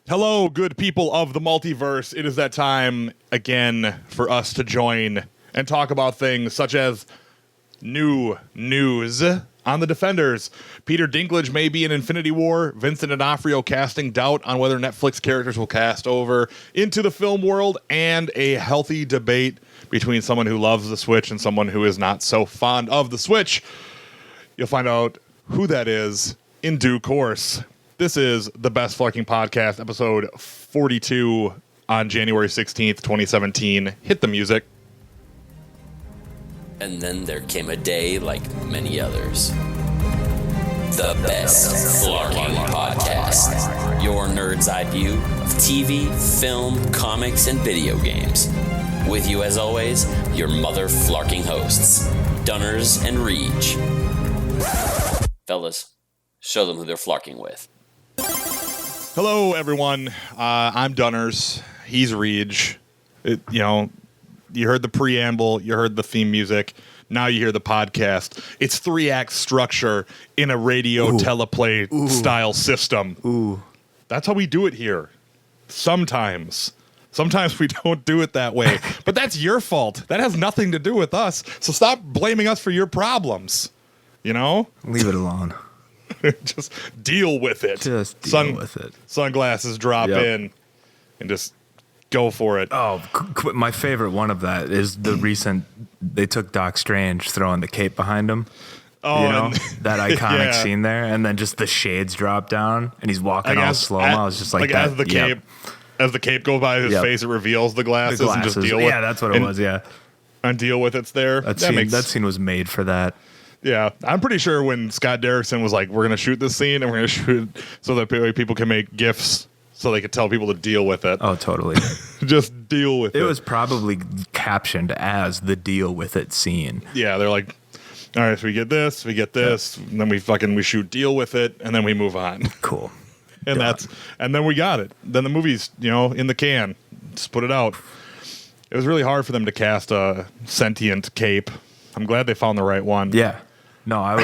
Hello, good people of the multiverse. It is that time again for us to join and talk about things such as new news on the Defenders. Peter Dinklage may be in Infinity War. Vincent D'onofrio casting doubt on whether Netflix characters will cast over into the film world, and a healthy debate between someone who loves the Switch and someone who is not so fond of the Switch. You'll find out who that is in due course. This is the Best Flarking Podcast, episode 42 on January 16th, 2017. Hit the music. And then there came a day like many others. The Best Flarking Podcast. Your nerd's eye view of TV, film, comics, and video games. With you as always, your mother flarking hosts, Dunners and Reach. Fellas, show them who they're flarking with. Hello, everyone. I'm Dunners. He's Reach. You heard the preamble. You heard the theme music. Now you hear the podcast. It's 3-act structure in a radio teleplay style system. Ooh. That's how we do it here. Sometimes we don't do it that way. But that's your fault. That has nothing to do with us. So stop blaming us for your problems. You know? Leave it alone. Just deal with it. Just deal with it. Sunglasses drop in and just go for it. Oh, my favorite one of that is the recent, they took Doc Strange throwing the cape behind him. Oh, you know, that iconic scene there. And then just the shades drop down and he's walking all slow-mo. I was just like that. As the cape goes by his face, it reveals the glasses and just deal with it. Yeah, that's what it was, yeah. And deal with it's there. That scene was made for that. Yeah, I'm pretty sure when Scott Derrickson was like, we're going to shoot this scene and we're going to shoot it so that people can make GIFs so they could tell people to deal with it. Oh, totally. Just deal with it. It was probably captioned as the deal with it scene. Yeah, they're like, all right, so we get this, and then we shoot deal with it, and then we move on. Cool. And then we got it. Then the movie's, in the can. Just put it out. It was really hard for them to cast a sentient cape. I'm glad they found the right one. Yeah. No, I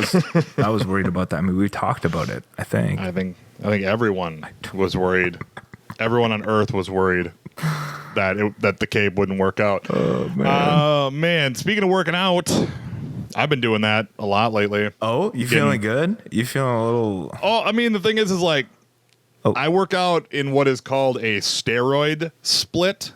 was worried about that. I mean, we talked about it, I think. I think everyone was worried. Everyone on Earth was worried that the cape wouldn't work out. Oh, man. Speaking of working out, I've been doing that a lot lately. Oh, you feeling good? You feeling a little... Oh, I mean, the thing is like, I work out in what is called a steroid split,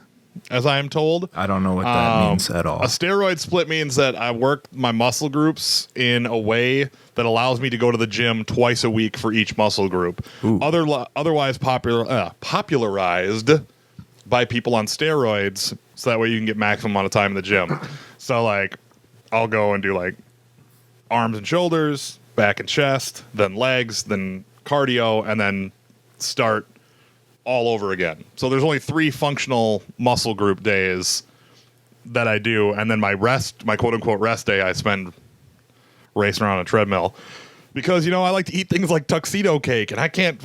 as I am told. I don't know what that means at all. A steroid split means that I work my muscle groups in a way that allows me to go to the gym twice a week for each muscle group. Otherwise popularized by people on steroids, so that way you can get maximum amount of time in the gym. So, like, I'll go and do, like, arms and shoulders, back and chest, then legs, then cardio, and then start all over again. So there's only 3 functional muscle group days that I do, and then my quote-unquote rest day I spend racing around a treadmill. Because, I like to eat things like tuxedo cake, and I can't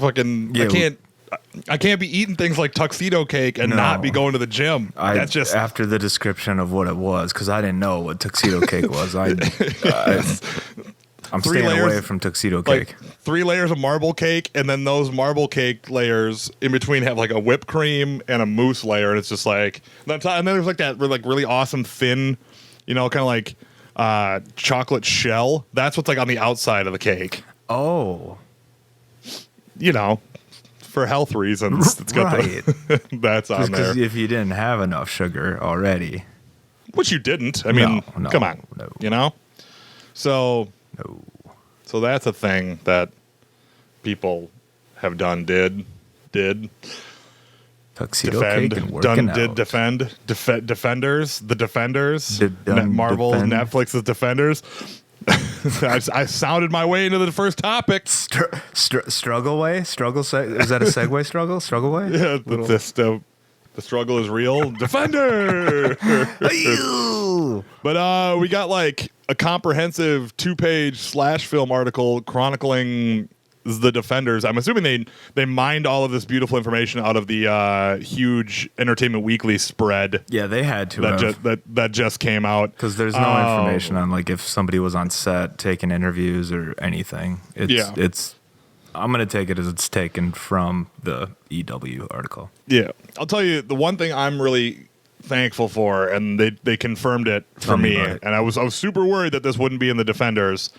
I can't be eating things like tuxedo cake and not be going to the gym. That's just after the description of what it was, because I didn't know what tuxedo cake was. I'm staying away from tuxedo cake. Like 3 layers of marble cake, and then those marble cake layers in between have like a whipped cream and a mousse layer, and it's just like, and then there's like that really awesome thin, kind of like chocolate shell. That's what's like on the outside of the cake. Oh, for health reasons, it's got that's on there. Because if you didn't have enough sugar already, which you didn't, I mean, come on, So that's a thing that people have done. Did tuxedo cake and working out. Defenders, the Defenders, Marvel's Netflix's Defenders. I sounded my way into the first topic. Struggle way? Is that a segue struggle way? Yeah, the struggle is real. Defender! But we got like a comprehensive 2-page /film article chronicling the Defenders. I'm assuming they mined all of this beautiful information out of the huge Entertainment Weekly spread. Yeah, they had to that just came out. Because there's no information on like if somebody was on set taking interviews or anything. It's I'm going to take it as it's taken from the EW article. Yeah. I'll tell you, the one thing I'm really thankful for, and they confirmed it for me, and I was super worried that this wouldn't be in the Defenders,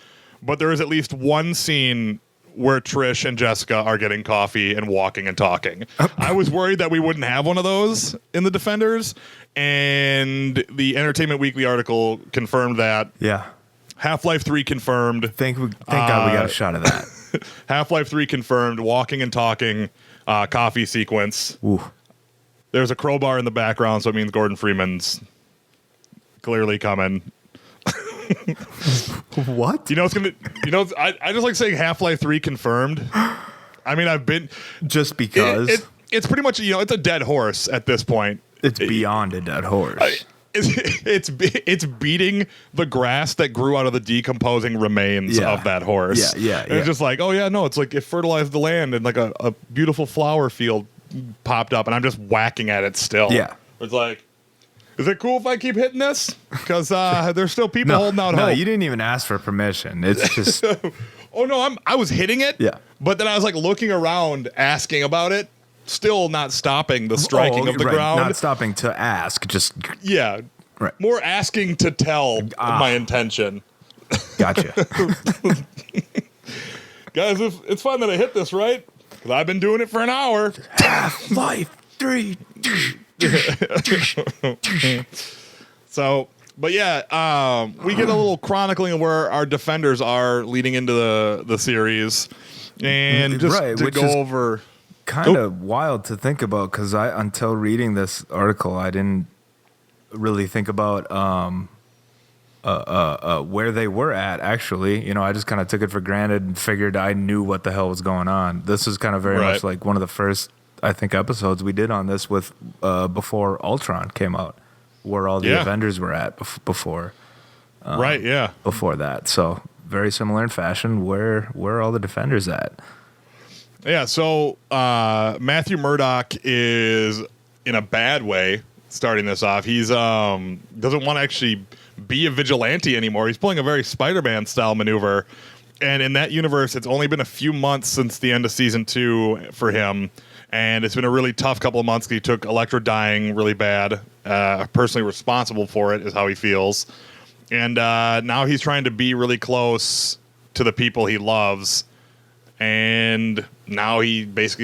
but there is at least one scene where Trish and Jessica are getting coffee and walking and talking. I was worried that we wouldn't have one of those in the Defenders, and the Entertainment Weekly article confirmed that. Yeah. Half-Life 3 confirmed. Thank God we got a shot of that. Half-Life 3 confirmed, walking and talking, coffee sequence. Ooh. There's a crowbar in the background, so it means Gordon Freeman's clearly coming. What? You know, I just like saying Half-Life 3 confirmed. I mean, I've been... Just because? It's pretty much, it's a dead horse at this point. It's beyond a dead horse. It's beating the grass that grew out of the decomposing remains of that horse. Yeah. It's just like, oh yeah, no, it's like it fertilized the land and like a beautiful flower field popped up, and I'm just whacking at it still. Yeah. It's like, is it cool if I keep hitting this? Because there's still people holding out hope. No, you didn't even ask for permission. It's just... Oh no, I was hitting it. Yeah. But then I was like looking around, asking about it. Still not stopping the striking of the ground. Not stopping to ask, just... Yeah. Right. More asking to tell my intention. Gotcha. Guys, it's fun that I hit this, right? Because I've been doing it for an hour. Half-Life 3. So, but yeah, we get a little chronicling of where our Defenders are leading into the series. And just to go over... Kind of wild to think about, because until reading this article, I didn't really think about where they were at, actually. I just kind of took it for granted and figured I knew what the hell was going on. This is kind of very much like one of the first, I think, episodes we did on this with before Ultron came out, where all the Avengers were at before. Before that. So very similar in fashion. Where are all the Defenders at? Yeah, so Matthew Murdock is in a bad way starting this off. He's doesn't want to actually be a vigilante anymore. He's pulling a very Spider-Man style maneuver. And in that universe, it's only been a few months since the end of season 2 for him. And it's been a really tough couple of months. He took Elektra dying really bad. Personally responsible for it is how he feels. And now he's trying to be really close to the people he loves. And now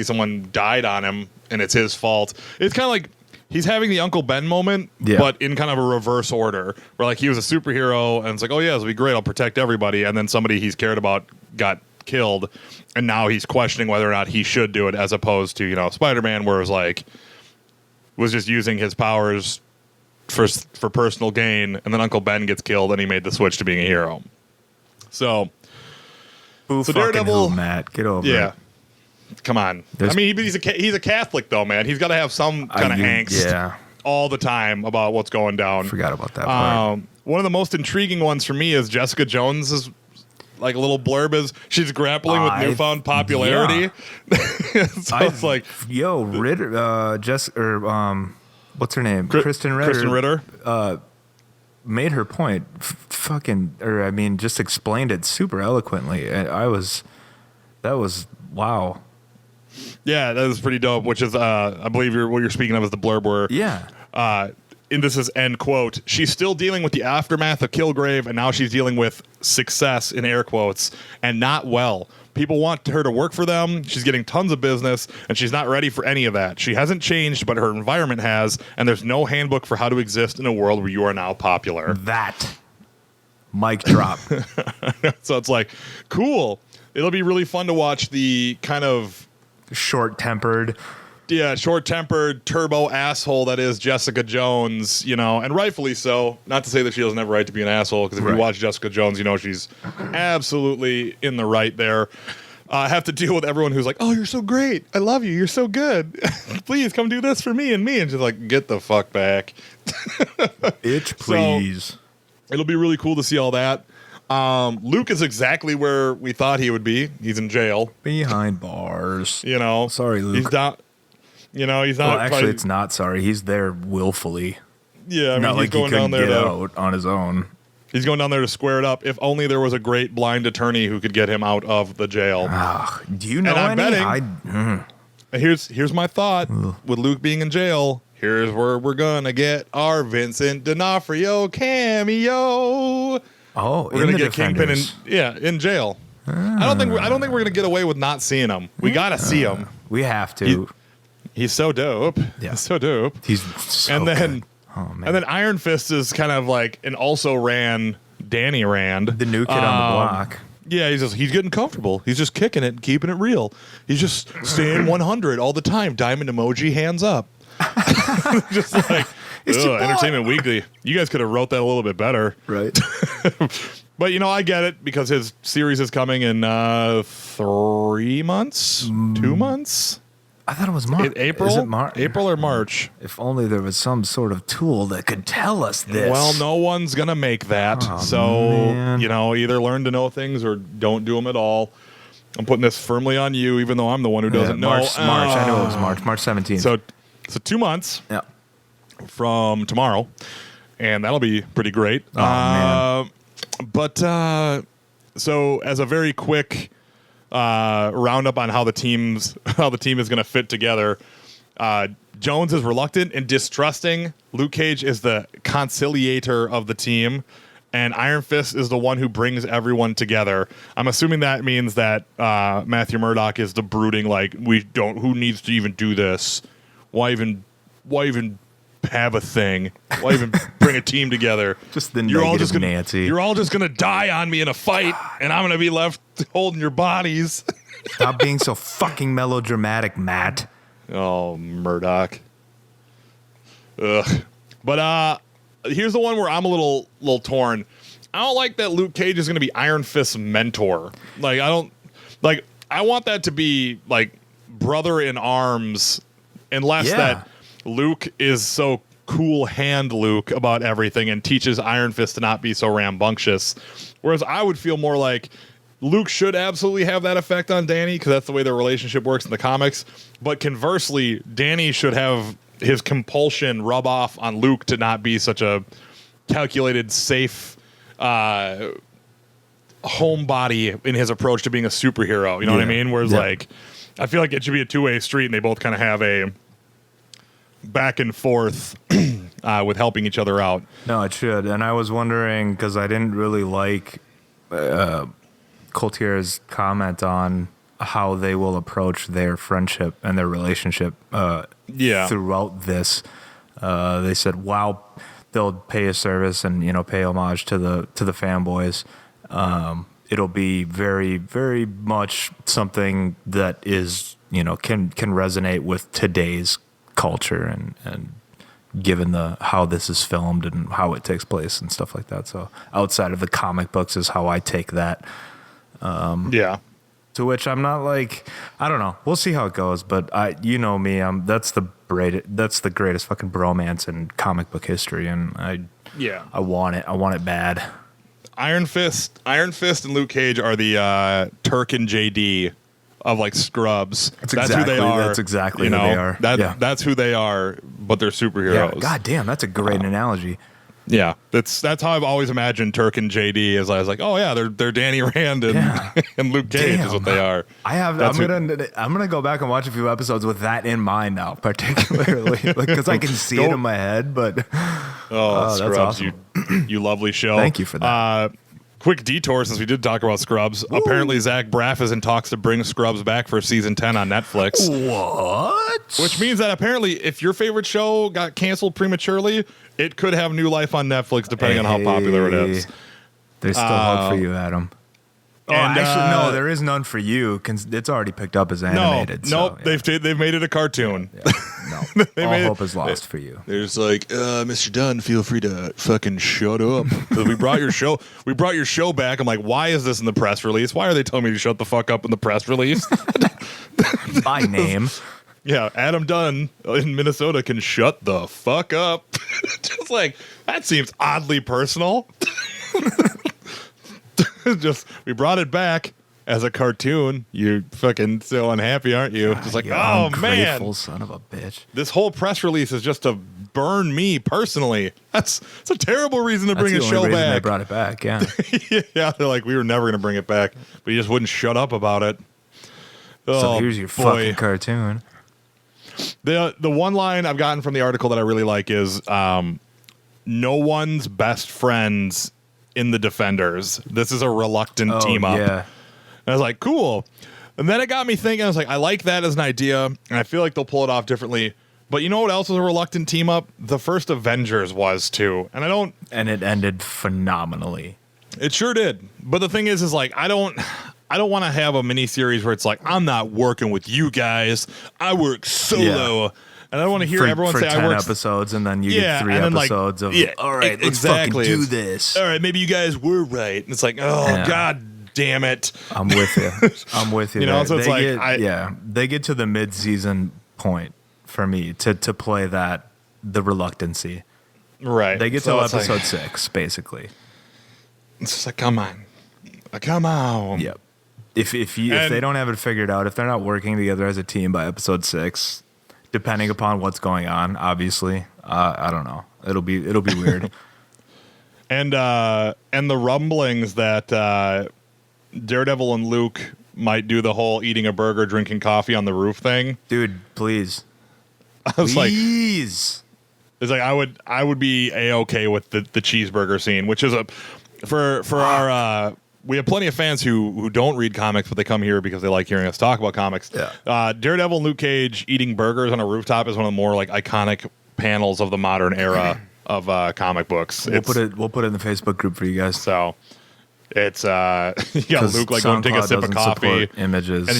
someone died on him, and it's his fault. It's kind of like he's having the Uncle Ben moment, but in kind of a reverse order, where like he was a superhero, and it's like, oh yeah, this will be great, I'll protect everybody, and then somebody he's cared about got killed, and now he's questioning whether or not he should do it, as opposed to Spider-Man, where it was just using his powers for personal gain, and then Uncle Ben gets killed, and he made the switch to being a hero. So Daredevil, Matt, get over it. Yeah, come on. I mean, he's a Catholic though, man. He's got to have some kind of angst all the time about what's going down. Forgot about that part. One of the most intriguing ones for me is Jessica Jones's like a little blurb is she's grappling with newfound popularity. So it's like, yo, Ritter, what's her name? Kristen Ritter. Made her point, just explained it super eloquently. That was wow. Yeah, that was pretty dope. Which is, I believe what you're speaking of is the blurb where, and this is end quote. She's still dealing with the aftermath of Kilgrave, and now she's dealing with success in air quotes, and not well. People want her to work for them. She's getting tons of business, and she's not ready for any of that. She hasn't changed, but her environment has, and there's no handbook for how to exist in a world where you are now popular. That. Mic drop. So it's like, cool. It'll be really fun to watch the kind of... short-tempered, turbo asshole that is Jessica Jones, and rightfully so. Not to say that she doesn't have a right to be an asshole, because if you watch Jessica Jones, she's absolutely in the right there. Have to deal with everyone who's like, oh, you're so great. I love you. You're so good. Please come do this for me. And she's like, get the fuck back. Bitch, please. So, it'll be really cool to see all that. Luke is exactly where we thought he would be. He's in jail. Behind bars. Sorry, Luke. He's not... he's not... Well, actually, it's not sorry. He's there willfully. Yeah, I mean, not he's like going he couldn't down there get out on his own. He's going down there to square it up. If only there was a great blind attorney who could get him out of the jail. Do you know and I'm any? betting. Here's my thought. With Luke being in jail, here's where we're gonna get our Vincent D'onofrio cameo. Oh, we're gonna get Kingpin in jail. I don't think we're gonna get away with not seeing him. We gotta see him. We have to. He's so dope. Yeah. He's so dope. He's so and then good. Oh, man. And then Iron Fist is kind of like an also ran Danny Rand, the new kid on the block. Yeah, he's getting comfortable. He's just kicking it and keeping it real. He's just staying 100 all the time. Diamond emoji, hands up. Just like Entertainment Weekly. You guys could have wrote that a little bit better, right? But I get it because his series is coming in 3 months, 2 months. I thought it was March. April? Is it April or March? If only there was some sort of tool that could tell us this. Well, no one's going to make that. Man. Either learn to know things or don't do them at all. I'm putting this firmly on you, even though I'm the one who doesn't know. March. I know it was March 17th. So 2 months from tomorrow, and that'll be pretty great. Oh, man. But so as a very quick roundup on how the team is going to fit together. Jones is reluctant and distrusting. Luke Cage is the conciliator of the team, and Iron Fist is the one who brings everyone together. I'm assuming that means that Matthew Murdock is the brooding, like, who needs to even do this? Why even have a thing? Why even bring a team together? Just the negative Nancy. You're all just gonna die on me in a fight, and I'm gonna be left holding your bodies. Stop being so fucking melodramatic, Matt. Oh, Murdoch. Ugh. But here's the one where I'm a little torn. I don't like that Luke Cage is gonna be Iron Fist's mentor. Like, I want that to be like brother in arms, unless that Luke is so cool hand Luke about everything and teaches Iron Fist to not be so rambunctious. Whereas I would feel more like Luke should absolutely have that effect on Danny because that's the way their relationship works in the comics. But conversely, Danny should have his compulsion rub off on Luke to not be such a calculated, safe homebody in his approach to being a superhero. You know what I mean? Whereas like, I feel like it should be a two-way street and they both kind of have a back and forth with helping each other out. No, it should. And I was wondering, because I didn't really like Coltier's comment on how they will approach their friendship and their relationship throughout this. They said, wow, they'll pay a service and, pay homage to the fanboys. It'll be very, very much something that is, can resonate with today's culture and given how this is filmed and how it takes place and stuff like that. So outside of the comic books is how I take that. To which I'm not like, I don't know. We'll see how it goes. But me, that's the greatest fucking bromance in comic book history, and I want it. I want it bad. Iron Fist and Luke Cage are the Turk and JD of like Scrubs. That's who they are. That's exactly who they are. That's who they are, but they're superheroes. Yeah, God damn, that's a great analogy. Yeah, that's how I've always imagined Turk and JD. As I was like, oh yeah, they're Danny Rand and Luke Cage is what they are. I'm gonna go back and watch a few episodes with that in mind now, particularly because I can see it in my head. But Scrubs, that's awesome. you lovely show. Thank you for that. Quick detour since we did talk about Scrubs. Ooh. Apparently, Zach Braff is in talks to bring Scrubs back for season 10 on Netflix. What? Which means that apparently, if your favorite show got canceled prematurely, it could have new life on Netflix depending on how popular it is. There's still hope for you, Adam. Actually, no, there is none for you. It's already picked up as animated. They've made it a cartoon. No, all hope is lost for you. There's like, Mr. Dunn, feel free to fucking shut up. We brought your show back. I'm like, why is this in the press release? Why are they telling me to shut the fuck up in the press release? My name. Yeah, Adam Dunn in Minnesota can shut the fuck up. Just like, that seems oddly personal. Just, we brought it back as a cartoon. You're fucking so unhappy, aren't you? Just like, oh man, ungrateful son of a bitch. This whole press release is just to burn me personally. That's a terrible reason to bring a show back. They brought it back, yeah. Yeah, they're like, we were never going to bring it back, but he just wouldn't shut up about it. So here's your fucking cartoon. The one line I've gotten from the article that I really like is no one's best friends in the Defenders. This is a reluctant team up. Yeah. And I was like, cool. And then it got me thinking, I was like, I like that as an idea, and I feel like they'll pull it off differently. But you know what else was a reluctant team up? The first Avengers was too. And it ended phenomenally. It sure did. But the thing is like, I don't want to have a miniseries where it's like, I'm not working with you guys. I work solo. Yeah. And I don't want to hear everyone say 10 I work episodes, and then you get 3 episodes of, all right, let's fucking do this. All right, maybe you guys were right. And it's like, God damn it. I'm with you. You know, so it's like, they get to the mid-season point for me to play the reluctancy. Right. They get to episode 6, basically. It's just like, come on. Yep. If they don't have it figured out, if they're not working together as a team by episode 6, depending upon what's going on, obviously, I don't know. It'll be weird. And the rumblings that Daredevil and Luke might do the whole eating a burger, drinking coffee on the roof thing. Dude, please. I was please. It's like I would be A-okay with the cheeseburger scene, which is for our we have plenty of fans who don't read comics, but they come here because they like hearing us talk about comics. Yeah. Daredevil and Luke Cage eating burgers on a rooftop is one of the more like iconic panels of the modern era of comic books. We'll put it in the Facebook group for you guys. So it's you got Luke like going to take a sip of coffee, images, and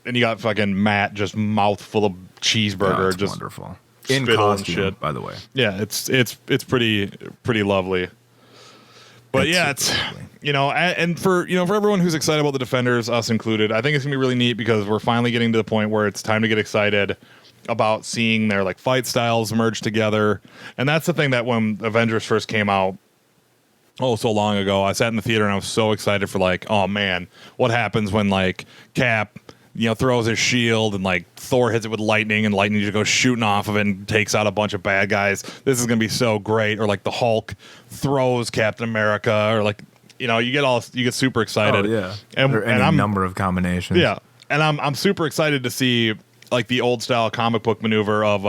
then you got fucking Matt just mouth full of cheeseburger, it's just wonderful in costume and shit. By the way, yeah, it's pretty lovely. But it's and for everyone who's excited about the Defenders, us included, I think it's gonna be really neat because we're finally getting to the point where it's time to get excited about seeing their like fight styles merge together. And that's the thing that when Avengers first came out, so long ago, I sat in the theater and I was so excited for like, oh man, what happens when like Cap throws his shield and like Thor hits it with lightning and lightning just goes shooting off of it and takes out a bunch of bad guys. This is gonna be so great. Or like the Hulk throws Captain America, or like you get super excited. Oh yeah, and any number of combinations. Yeah, and I'm super excited to see like the old style comic book maneuver of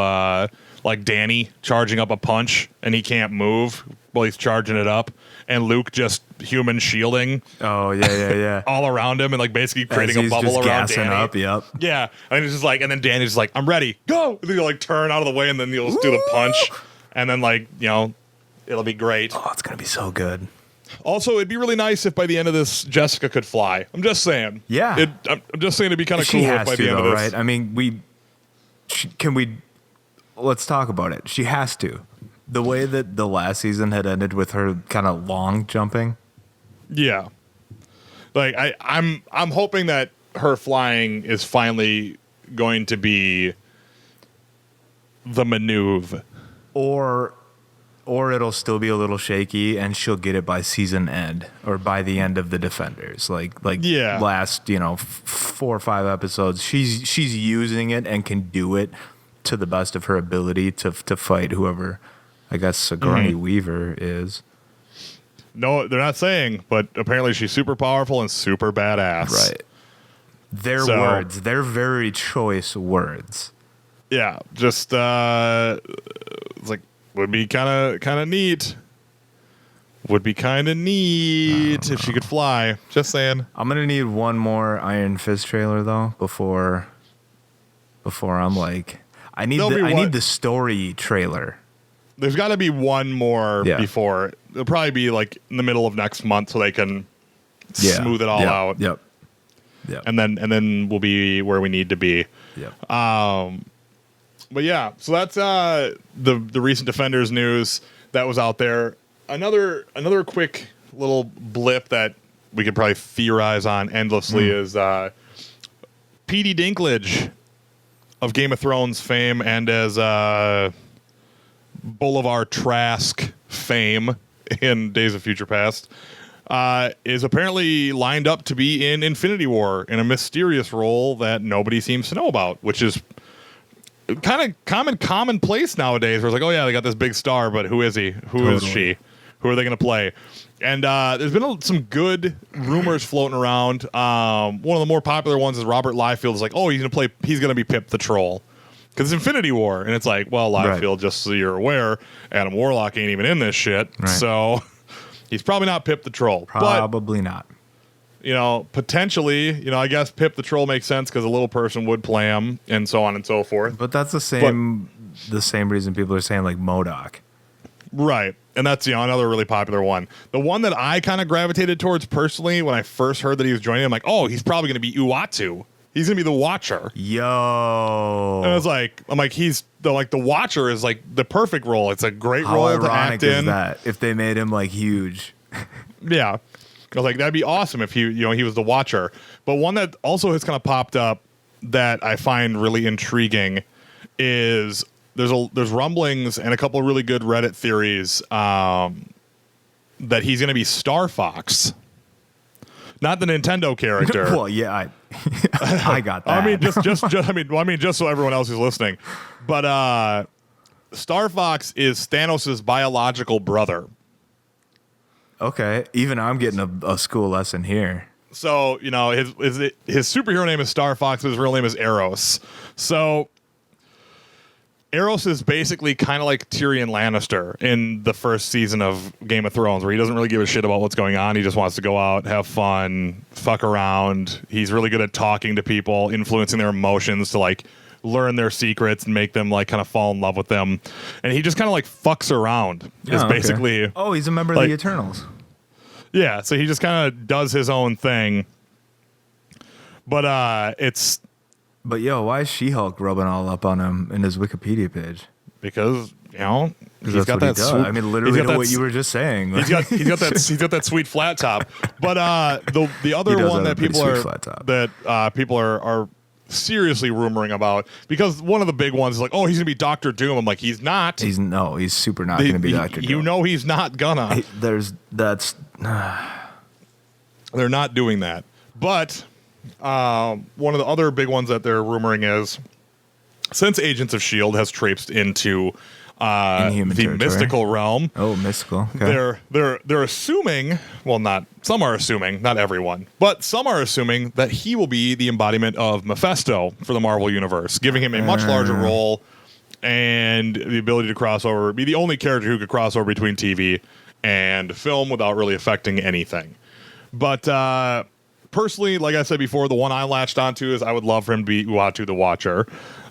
like Danny charging up a punch and he can't move while he's charging it up, and Luke just human shielding. Oh yeah. all around him and like basically creating a bubble around Danny. Up, yep. Yeah, and it's just like, and then Danny's just like, I'm ready, go. And then he'll like turn out of the way, and then he'll just do the punch, and then like it'll be great. Oh, it's gonna be so good. Also, it'd be really nice if by the end of this Jessica could fly. I'm just saying. Yeah, I'm just saying it'd be kind of cool if by the end of this. Right? I mean, let's talk about it. She has to. The way that the last season had ended with her kind of long jumping. Yeah. Like I'm hoping that her flying is finally going to be the maneuver. Or it'll still be a little shaky and she'll get it by season end or by the end of the Defenders. Last, 4 or 5 episodes, she's using it and can do it to the best of her ability to fight whoever, I guess, Sigourney Weaver is. No, they're not saying, but apparently she's super powerful and super badass. Right. Their words. They're very choice words. Yeah. Just, it's like, would be kind of neat. Would be kind of neat if she could fly. Just saying. I'm going to need one more Iron Fist trailer, though, before I'm like... I need the story trailer. There's got to be one more before. It'll probably be like in the middle of next month so they can smooth it all out. Yep. And then we'll be where we need to be. Yep. But yeah, so that's the recent Defenders news that was out there. Another quick little blip that we could probably theorize on endlessly is P.D. Dinklage of Game of Thrones fame and as Boulevard Trask fame in Days of Future Past is apparently lined up to be in Infinity War in a mysterious role that nobody seems to know about, which is kind of commonplace nowadays. Where it's like, oh yeah, they got this big star, but who is he? Who is she? Who are they going to play? And there's been some good rumors floating around. One of the more popular ones is Robert Liefeld is like, oh, he's going to be Pip the Troll. Because it's Infinity War. And it's like, well, Liefeld, just so you're aware, Adam Warlock ain't even in this shit. Right. So he's probably not Pip the Troll. Probably not. Potentially, I guess Pip the Troll makes sense because a little person would play him and so on and so forth. But that's the same reason people are saying like MODOK. Right. And that's, another really popular one. The one that I kind of gravitated towards personally when I first heard that he was joining, I'm like, oh, he's probably going to be Uatu. He's going to be the Watcher. Yo. And I was like, the Watcher is like the perfect role. It's a great role to act in. Is that if they made him like huge? Yeah. I was like, that'd be awesome if he was the Watcher. But one that also has kind of popped up that I find really intriguing is there's rumblings and a couple of really good Reddit theories that he's going to be Star Fox, not the Nintendo character. Well, yeah, I got that. I mean, just so everyone else is listening, but Star Fox is Thanos' biological brother. Okay, even I'm getting a school lesson here. So his superhero name is Star Fox, but his real name is Eros. So Eros is basically kind of like Tyrion Lannister in the first season of Game of Thrones, where he doesn't really give a shit about what's going on. He just wants to go out, have fun, fuck around. He's really good at talking to people, influencing their emotions to like learn their secrets and make them like kind of fall in love with them. And he just kind of like fucks around. Basically. Oh, he's a member of the Eternals. Yeah, so he just kind of does his own thing. But it's... But why is She-Hulk rubbing all up on him in his Wikipedia page? Because he's got that. I mean, literally what you were just saying. He's got that sweet flat top. But the other one that people are seriously rumoring about, because one of the big ones is like, oh, he's gonna be Doctor Doom. I'm like, he's not. He's super not gonna be Doctor Doom. He's not gonna. They're not doing that. But one of the other big ones that they're rumoring is, since Agents of S.H.I.E.L.D. has traipsed into the mystical realm. Oh, mystical. Okay. They're assuming, some are assuming, not everyone, but some are assuming that he will be the embodiment of Mephisto for the Marvel Universe, giving him a much larger role and the ability to cross over, be the only character who could cross over between TV and film without really affecting anything. But personally, like I said before, the one I latched onto is I would love for him to be Uatu the Watcher.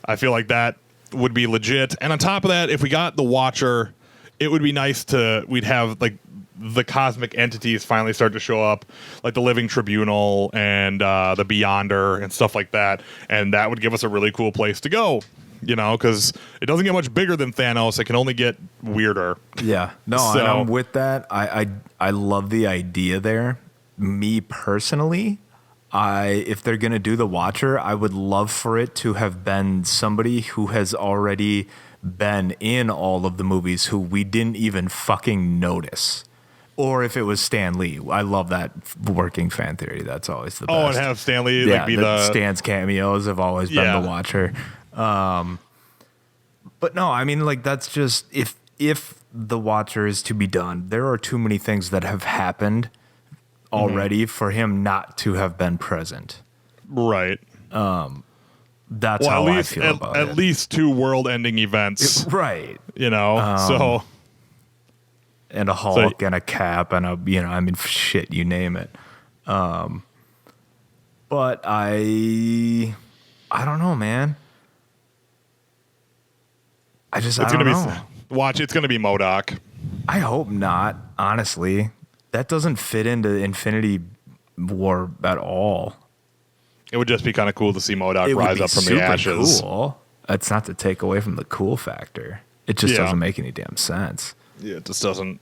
I feel like that would be legit. And on top of that, if we got the Watcher, it would be nice we'd have like the cosmic entities finally start to show up, like the Living Tribunal and the Beyonder and stuff like that. And that would give us a really cool place to go, because it doesn't get much bigger than Thanos. It can only get weirder. Yeah. No, and I'm with that. I love the idea there. Me personally, if they're going to do the Watcher, I would love for it to have been somebody who has already been in all of the movies who we didn't even fucking notice. Or if it was Stan Lee. I love that working fan theory. That's always the best. Oh, and have Stan Lee be Stan's cameos have always been the Watcher. But no, I mean, like, that's just, if the Watcher is to be done, there are too many things that have happened already for him not to have been present. Right. That's how I feel about it. At least two world-ending events. Right. So... And a Hulk and a Cap and shit, you name it. But I don't know, man. It's gonna be MODOK. I hope not, honestly. That doesn't fit into Infinity War at all. It would just be kind of cool to see MODOK rise up from the ashes. Cool. That's not to take away from the cool factor. It just doesn't make any damn sense. Yeah, it just doesn't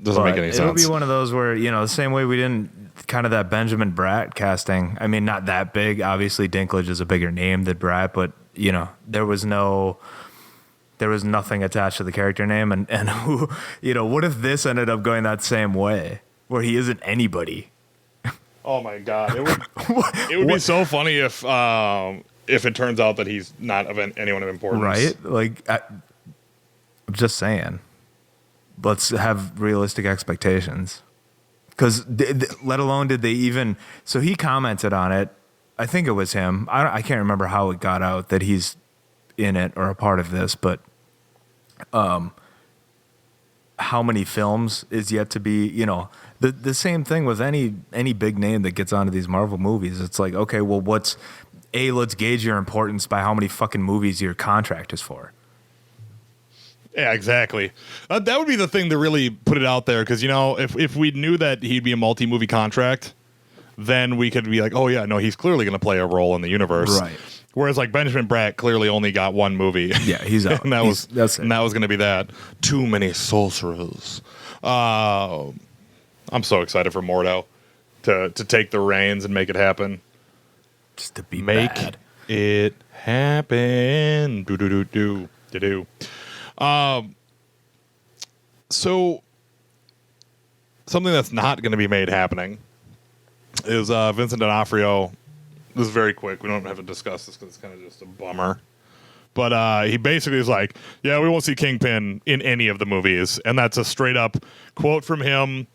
make any sense. It'll be one of those where, the same way we didn't kind of that Benjamin Bratt casting. I mean, not that big. Obviously, Dinklage is a bigger name than Bratt, but, there was nothing attached to the character name. And who, what if this ended up going that same way? Where he isn't anybody. Oh my God! It would be so funny if if it turns out that he's not anyone of importance. Right? Like, I'm just saying. Let's have realistic expectations. Because, let alone did they even... So he commented on it. I think it was him. I can't remember how it got out that he's in it or a part of this, but how many films is yet to be, the same thing with any big name that gets onto these Marvel movies. It's like, okay, well, let's gauge your importance by how many fucking movies your contract is for. Yeah, exactly. That would be the thing to really put it out there, because, if we knew that he'd be a multi-movie contract, then we could be like, oh, yeah, no, he's clearly going to play a role in the universe. Right. Whereas, like, Benjamin Bratt clearly only got one movie. Yeah, he's out. And that was going to be that. Too many sorcerers. I'm so excited for Mordo to take the reins and make it happen. Just to be make bad. it happen. Do. So something that's not going to be made happening is Vincent D'onofrio. This is very quick. We don't have to discuss this because it's kind of just a bummer. But he basically is like, yeah, we won't see Kingpin in any of the movies. And that's a straight up quote from him.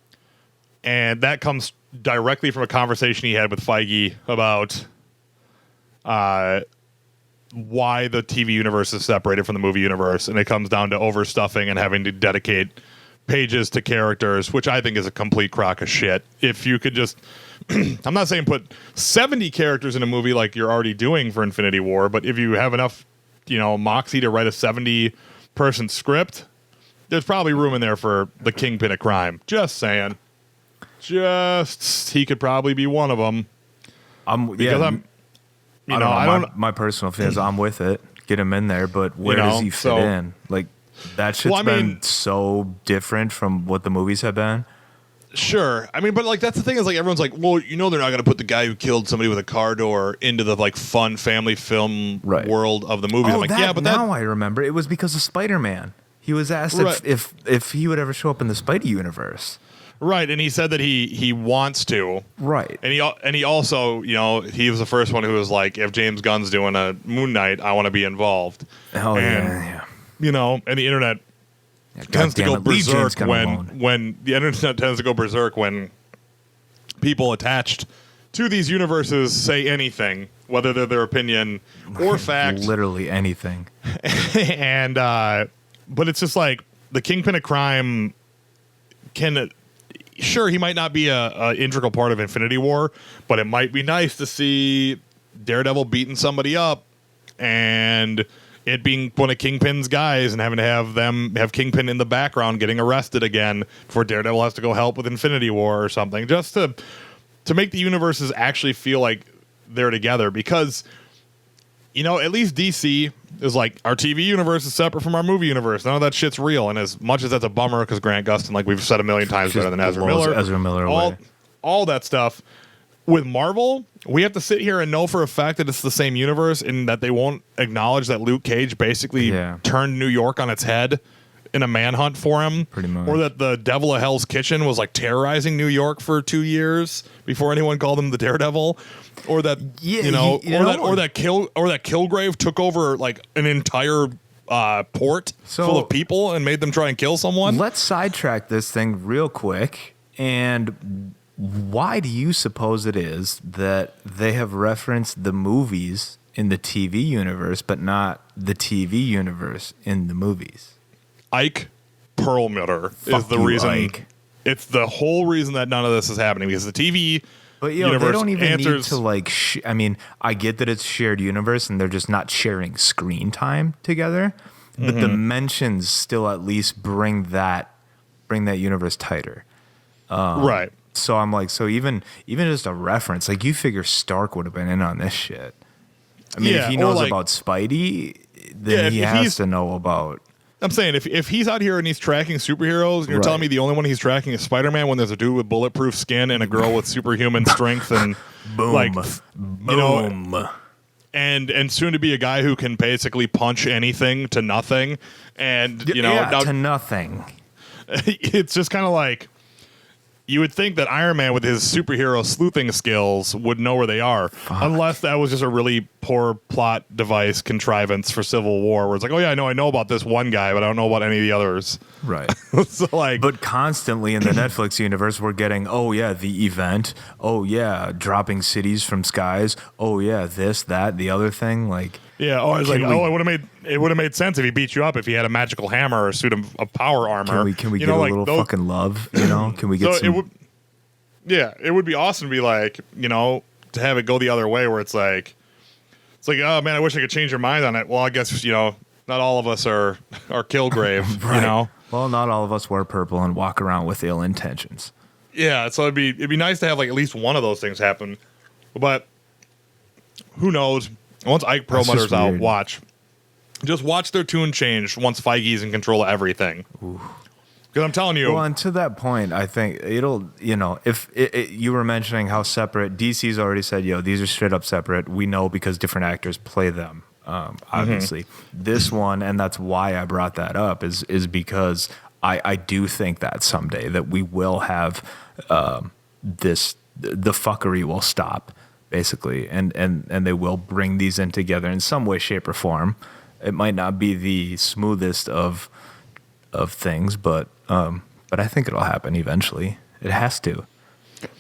And that comes directly from a conversation he had with Feige about why the TV universe is separated from the movie universe. And it comes down to overstuffing and having to dedicate pages to characters, which I think is a complete crock of shit. If you could just... I'm not saying put 70 characters in a movie like you're already doing for Infinity War, but if you have enough, moxie to write a 70-person script, there's probably room in there for the Kingpin of crime. Just saying. He could probably be one of them. My personal feelings, I'm with it. Get him in there, but where does he fit in? Like, that shit's been so different from what the movies have been. Sure. I mean, but like that's the thing is like everyone's like, well, they're not going to put the guy who killed somebody with a car door into the like fun family film world of the movie. Oh, I'm like, yeah, but now I remember. It was because of Spider-Man. He was asked if he would ever show up in the Spidey universe. Right, and he said that he wants to. Right. And he also, he was the first one who was like, if James Gunn's doing a Moon Knight, I want to be involved. Oh, yeah. And the internet tends to go berserk when the internet tends to go berserk when people attached to these universes say anything, whether they're their opinion or fact. Literally anything. And but it's just like the Kingpin of crime can. Sure, he might not be a integral part of Infinity War, but it might be nice to see Daredevil beating somebody up and it being one of Kingpin's guys and having to have Kingpin in the background getting arrested again before Daredevil has to go help with Infinity War or something, just to make the universes actually feel like they're together. Because, at least DC is like, our TV universe is separate from our movie universe. None of that shit's real. And as much as that's a bummer, because Grant Gustin, like we've said a million times, better than Ezra Miller. All that stuff. With Marvel, we have to sit here and know for a fact that it's the same universe and that they won't acknowledge that Luke Cage basically turned New York on its head in a manhunt for him. Pretty much. Or that the Devil of Hell's Kitchen was like terrorizing New York for 2 years before anyone called him the Daredevil. Or that or that Kilgrave took over like an entire port full of people and made them try and kill someone. Let's sidetrack this thing real quick. And why do you suppose it is that they have referenced the movies in the TV universe, but not the TV universe in the movies? Ike Perlmutter is the reason. Ike. It's the whole reason that none of this is happening, because the TV universe they don't even answers. Need to like. I get that it's shared universe and they're just not sharing screen time together, but the mentions still at least bring that universe tighter. Right. So I'm like, even just a reference, like you figure Stark would have been in on this shit. I mean, if he knows about Spidey, then he has to know about. I'm saying if he's out here and he's tracking superheroes, and you're telling me the only one he's tracking is Spider-Man when there's a dude with bulletproof skin and a girl with superhuman strength and boom, and soon to be a guy who can basically punch anything to nothing, and to nothing. It's just kind of like. you would think that Iron Man with his superhero sleuthing skills would know where they are. Unless that was just a really poor plot device contrivance for Civil War, where it's like, oh yeah, I know about this one guy, but I don't know about any of the others. Right. So like, but constantly in the Netflix universe, we're getting, oh yeah, the event. Oh yeah, dropping cities from skies. Oh yeah, this, that, the other thing. Like, yeah. Oh, I was like, it would have made sense if he beat you up if he had a magical hammer or a suit of power armor. Can we get a little fucking love? You know? Can we get some? It would be awesome to be like, to have it go the other way where it's like, oh man, I wish I could change your mind on it. Well, I guess not all of us are Kilgrave, right. Well, not all of us wear purple and walk around with ill intentions. Yeah, so it'd be nice to have like at least one of those things happen, but who knows? Once Ike Perlmutter's out, watch their tune change once Feige's in control of everything. Because I'm telling you. Well, and to that point, I think it'll, if you were mentioning how separate, DC's already said, these are straight up separate. We know because different actors play them, obviously. This one, and that's why I brought that up, is because I do think that someday that we will have the fuckery will stop, basically, and they will bring these in together in some way, shape, or form. It might not be the smoothest of things, but I think it'll happen eventually. It has to,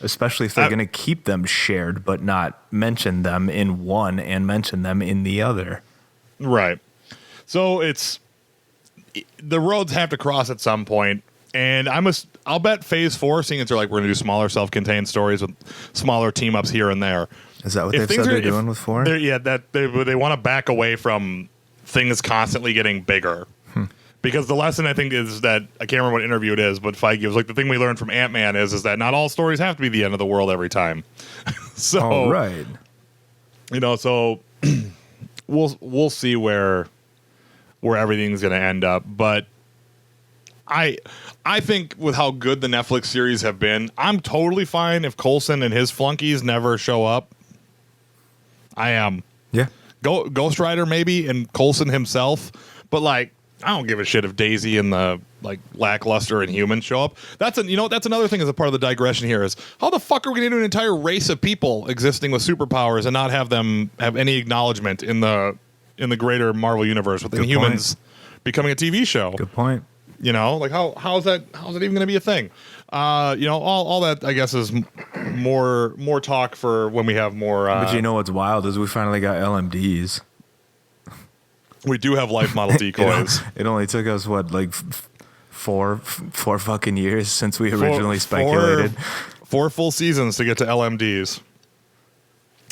especially if they're going to keep them shared, but not mention them in one and mention them in the other. Right. So the roads have to cross at some point, and I'll bet Phase 4, seeing as they're like, we're going to do smaller self-contained stories with smaller team-ups here and there. Is that what they've said they're doing with 4? Yeah, that they want to back away from things constantly getting bigger. Because the lesson, I think, is that, I can't remember what interview it is, but Feige was like, the thing we learned from Ant-Man is that not all stories have to be the end of the world every time. So, right. So we'll see where everything's going to end up. But I think with how good the Netflix series have been, I'm totally fine if Coulson and his flunkies never show up. I am. Yeah. Ghost Rider maybe, and Coulson himself. But like, I don't give a shit if Daisy and the like lackluster and Human show up. That's another thing as a part of the digression here is how the fuck are we going to do an entire race of people existing with superpowers and not have them have any acknowledgement in the greater Marvel universe with the Humans becoming a TV show? Good point. Like how's that even going to be a thing? All that I guess is more talk for when we have more. But what's wild is we finally got LMDs. We do have life model decoys. It only took us four fucking years since we originally speculated. Four full seasons to get to LMDs,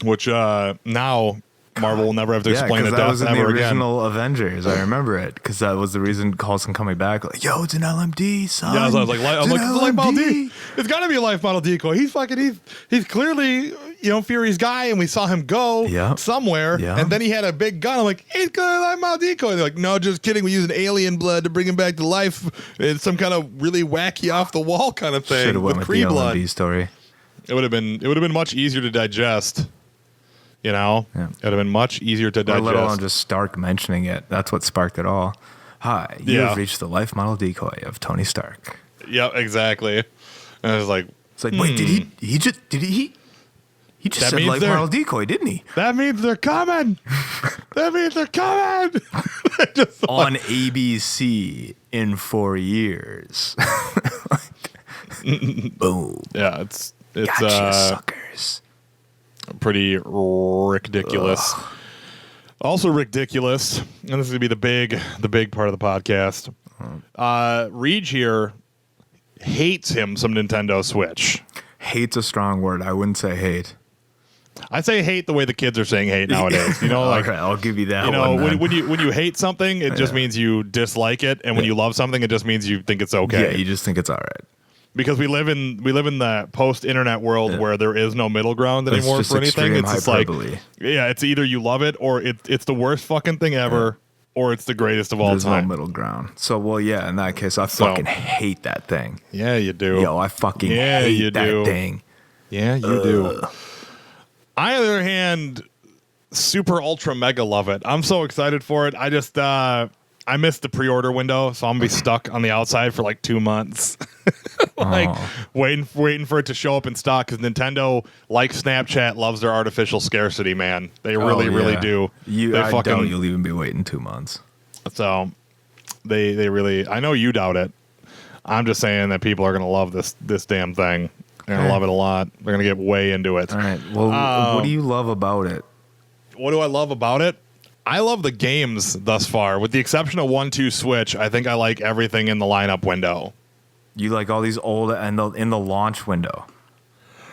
which now Marvel will never have to explain to death ever again. That was in the original Avengers. I remember it because that was the reason Coulson coming back. Like, yo, it's an LMD, son. Yeah, so I was like, it's a life model D. It's got to be a life model decoy. He's clearly Fury's guy, and we saw him go somewhere, and then he had a big gun. I'm like, he's clearly a life model decoy. They're like, no, just kidding. We used alien blood to bring him back to life. It's some kind of really wacky off the wall kind of thing. Should have went with the blood. LMD story. It would have been much easier to digest. It would have been much easier to digest. Or let alone just Stark mentioning it. That's what sparked it all. Hi, you have reached the life model decoy of Tony Stark. Yep, exactly. And I was like, wait, did he just said life model decoy, didn't he? That means they're coming. That means they're coming. On ABC in 4 years. Boom. Yeah, it's gotcha, suckers. Pretty ridiculous. Also ridiculous, and this is gonna be the big part of the podcast. Reed here hates him some Nintendo Switch. Hate's a strong word. I wouldn't say hate. I say hate the way the kids are saying hate nowadays. Okay, I'll give you that. When you hate something, it just means you dislike it, and when you love something, it just means you think it's okay. Yeah, you just think it's all right. Because we live in the post-internet world where there is no middle ground anymore for anything. It's just hyperbole. It's either you love it or it's the worst fucking thing ever, or it's the greatest of all time. There's no middle ground. So, in that case, I fucking hate that thing. Yeah, you do. Yo, I fucking hate that thing. Yeah, you do. I, on the other hand, super ultra mega love it. I'm so excited for it. I just I missed the pre-order window, so I'm gonna be stuck on the outside for like 2 months. like waiting for it to show up in stock because Nintendo, like Snapchat, loves their artificial scarcity. Man, they really do. I doubt you'll even be waiting 2 months. So they really. I know you doubt it. I'm just saying that people are gonna love this damn thing. They're gonna love it a lot. They're gonna get way into it. All right. Well, what do you love about it? What do I love about it? I love the games thus far. With the exception of 1-2 Switch, I think I like everything in the lineup window. You like all these old and in the launch window.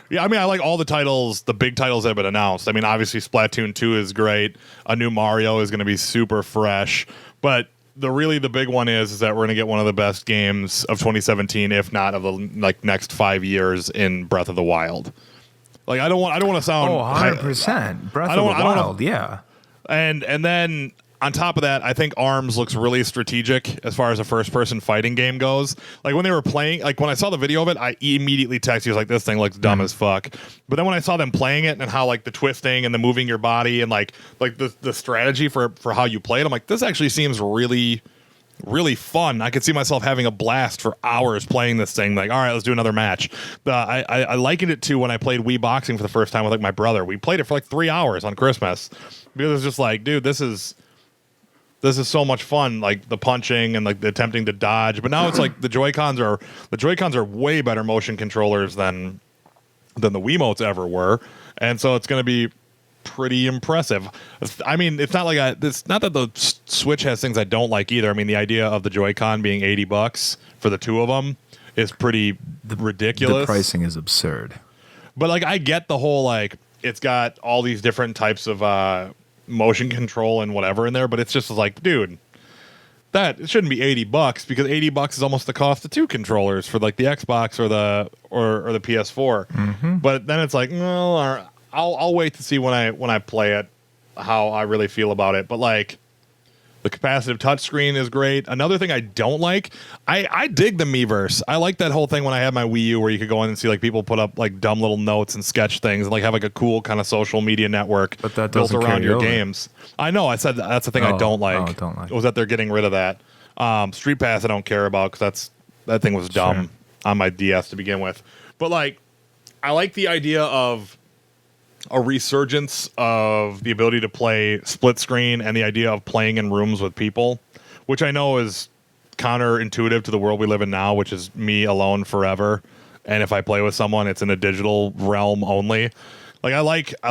Yeah, I mean, I like all the titles, the big titles that have been announced. I mean, obviously Splatoon 2 is great. A new Mario is going to be super fresh. But the big one is that we're going to get one of the best games of 2017, if not of the next 5 years, in Breath of the Wild. Like, I don't want to sound 100%. Breath of the Wild, yeah. And then on top of that, I think ARMS looks really strategic as far as a first-person fighting game goes. Like when they were playing, like when I saw the video of it, I immediately texted you, was like, this thing looks dumb as fuck. But then when I saw them playing it and how like the twisting and the moving your body and like the strategy for how you play it, I'm like, this actually seems really, really fun. I could see myself having a blast for hours playing this thing. Like, all right, let's do another match. I likened it to when I played Wii Boxing for the first time with like my brother. We played it for like 3 hours on Christmas because it's just like, dude, this is so much fun. Like the punching and like the attempting to dodge. But now it's like the Joy-Cons are way better motion controllers than the Wiimotes ever were, and so it's going to be pretty impressive. I mean, it's not that the Switch has things I don't like either. I mean, the idea of the Joy-Con being $80 for the two of them is pretty ridiculous. The pricing is absurd. But like, I get the whole like it's got all these different types of motion control and whatever in there, but it's just like, dude, that it shouldn't be $80 because $80 is almost the cost of 2 controllers for like the Xbox or the PS4. Mm-hmm. But then it's like, no, I'll wait to see when I play it how I really feel about it. But like the capacitive touchscreen is great. Another thing I don't like, I dig the Miiverse. I like that whole thing when I had my Wii U where you could go in and see like people put up like dumb little notes and sketch things and like have like a cool kind of social media network built around your games. I know. I said that's the thing I don't like. Was that they're getting rid of that. Street Pass I don't care about because that thing was dumb on my DS to begin with. But like, I like the idea of a resurgence of the ability to play split screen and the idea of playing in rooms with people, which I know is counterintuitive to the world we live in now, which is me alone forever. And if I play with someone, it's in a digital realm only. Like I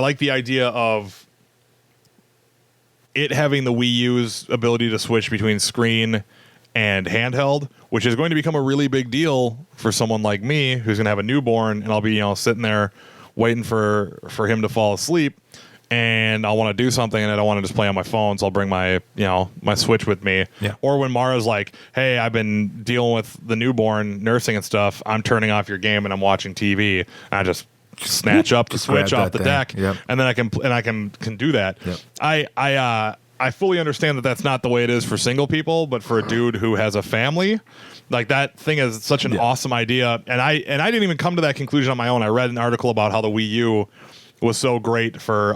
like the idea of it having the Wii U's ability to switch between screen and handheld, which is going to become a really big deal for someone like me who's going to have a newborn, and I'll be sitting there waiting for him to fall asleep, and I want to do something and I don't want to just play on my phone, so I'll bring my my Switch with me. Yeah. Or when Mara's like, hey, I've been dealing with the newborn, nursing and stuff, I'm turning off your game and I'm watching TV, and I just snatch up the Switch off the deck. Yep. And then I can do that. Yep. I fully understand that that's not the way it is for single people, but for a dude who has a family, like that thing is such an awesome idea. And I didn't even come to that conclusion on my own. I read an article about how the Wii U was so great for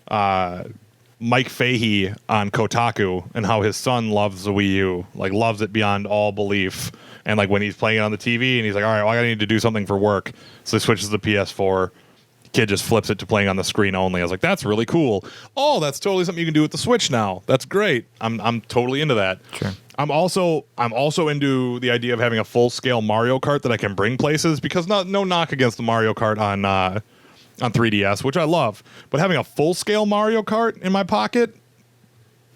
Mike Fahey on Kotaku, and how his son loves the Wii U, like loves it beyond all belief. And like when he's playing it on the TV and he's like, all right, well, I need to do something for work. So he switches to the PS4. Kid just flips it to playing on the screen only. I was like, that's really cool. Oh, that's totally something you can do with the Switch now. That's great. I'm totally into that. Sure. I'm also into the idea of having a full scale Mario Kart that I can bring places, because no knock against the Mario Kart on 3DS, which I love, but having a full scale Mario Kart in my pocket,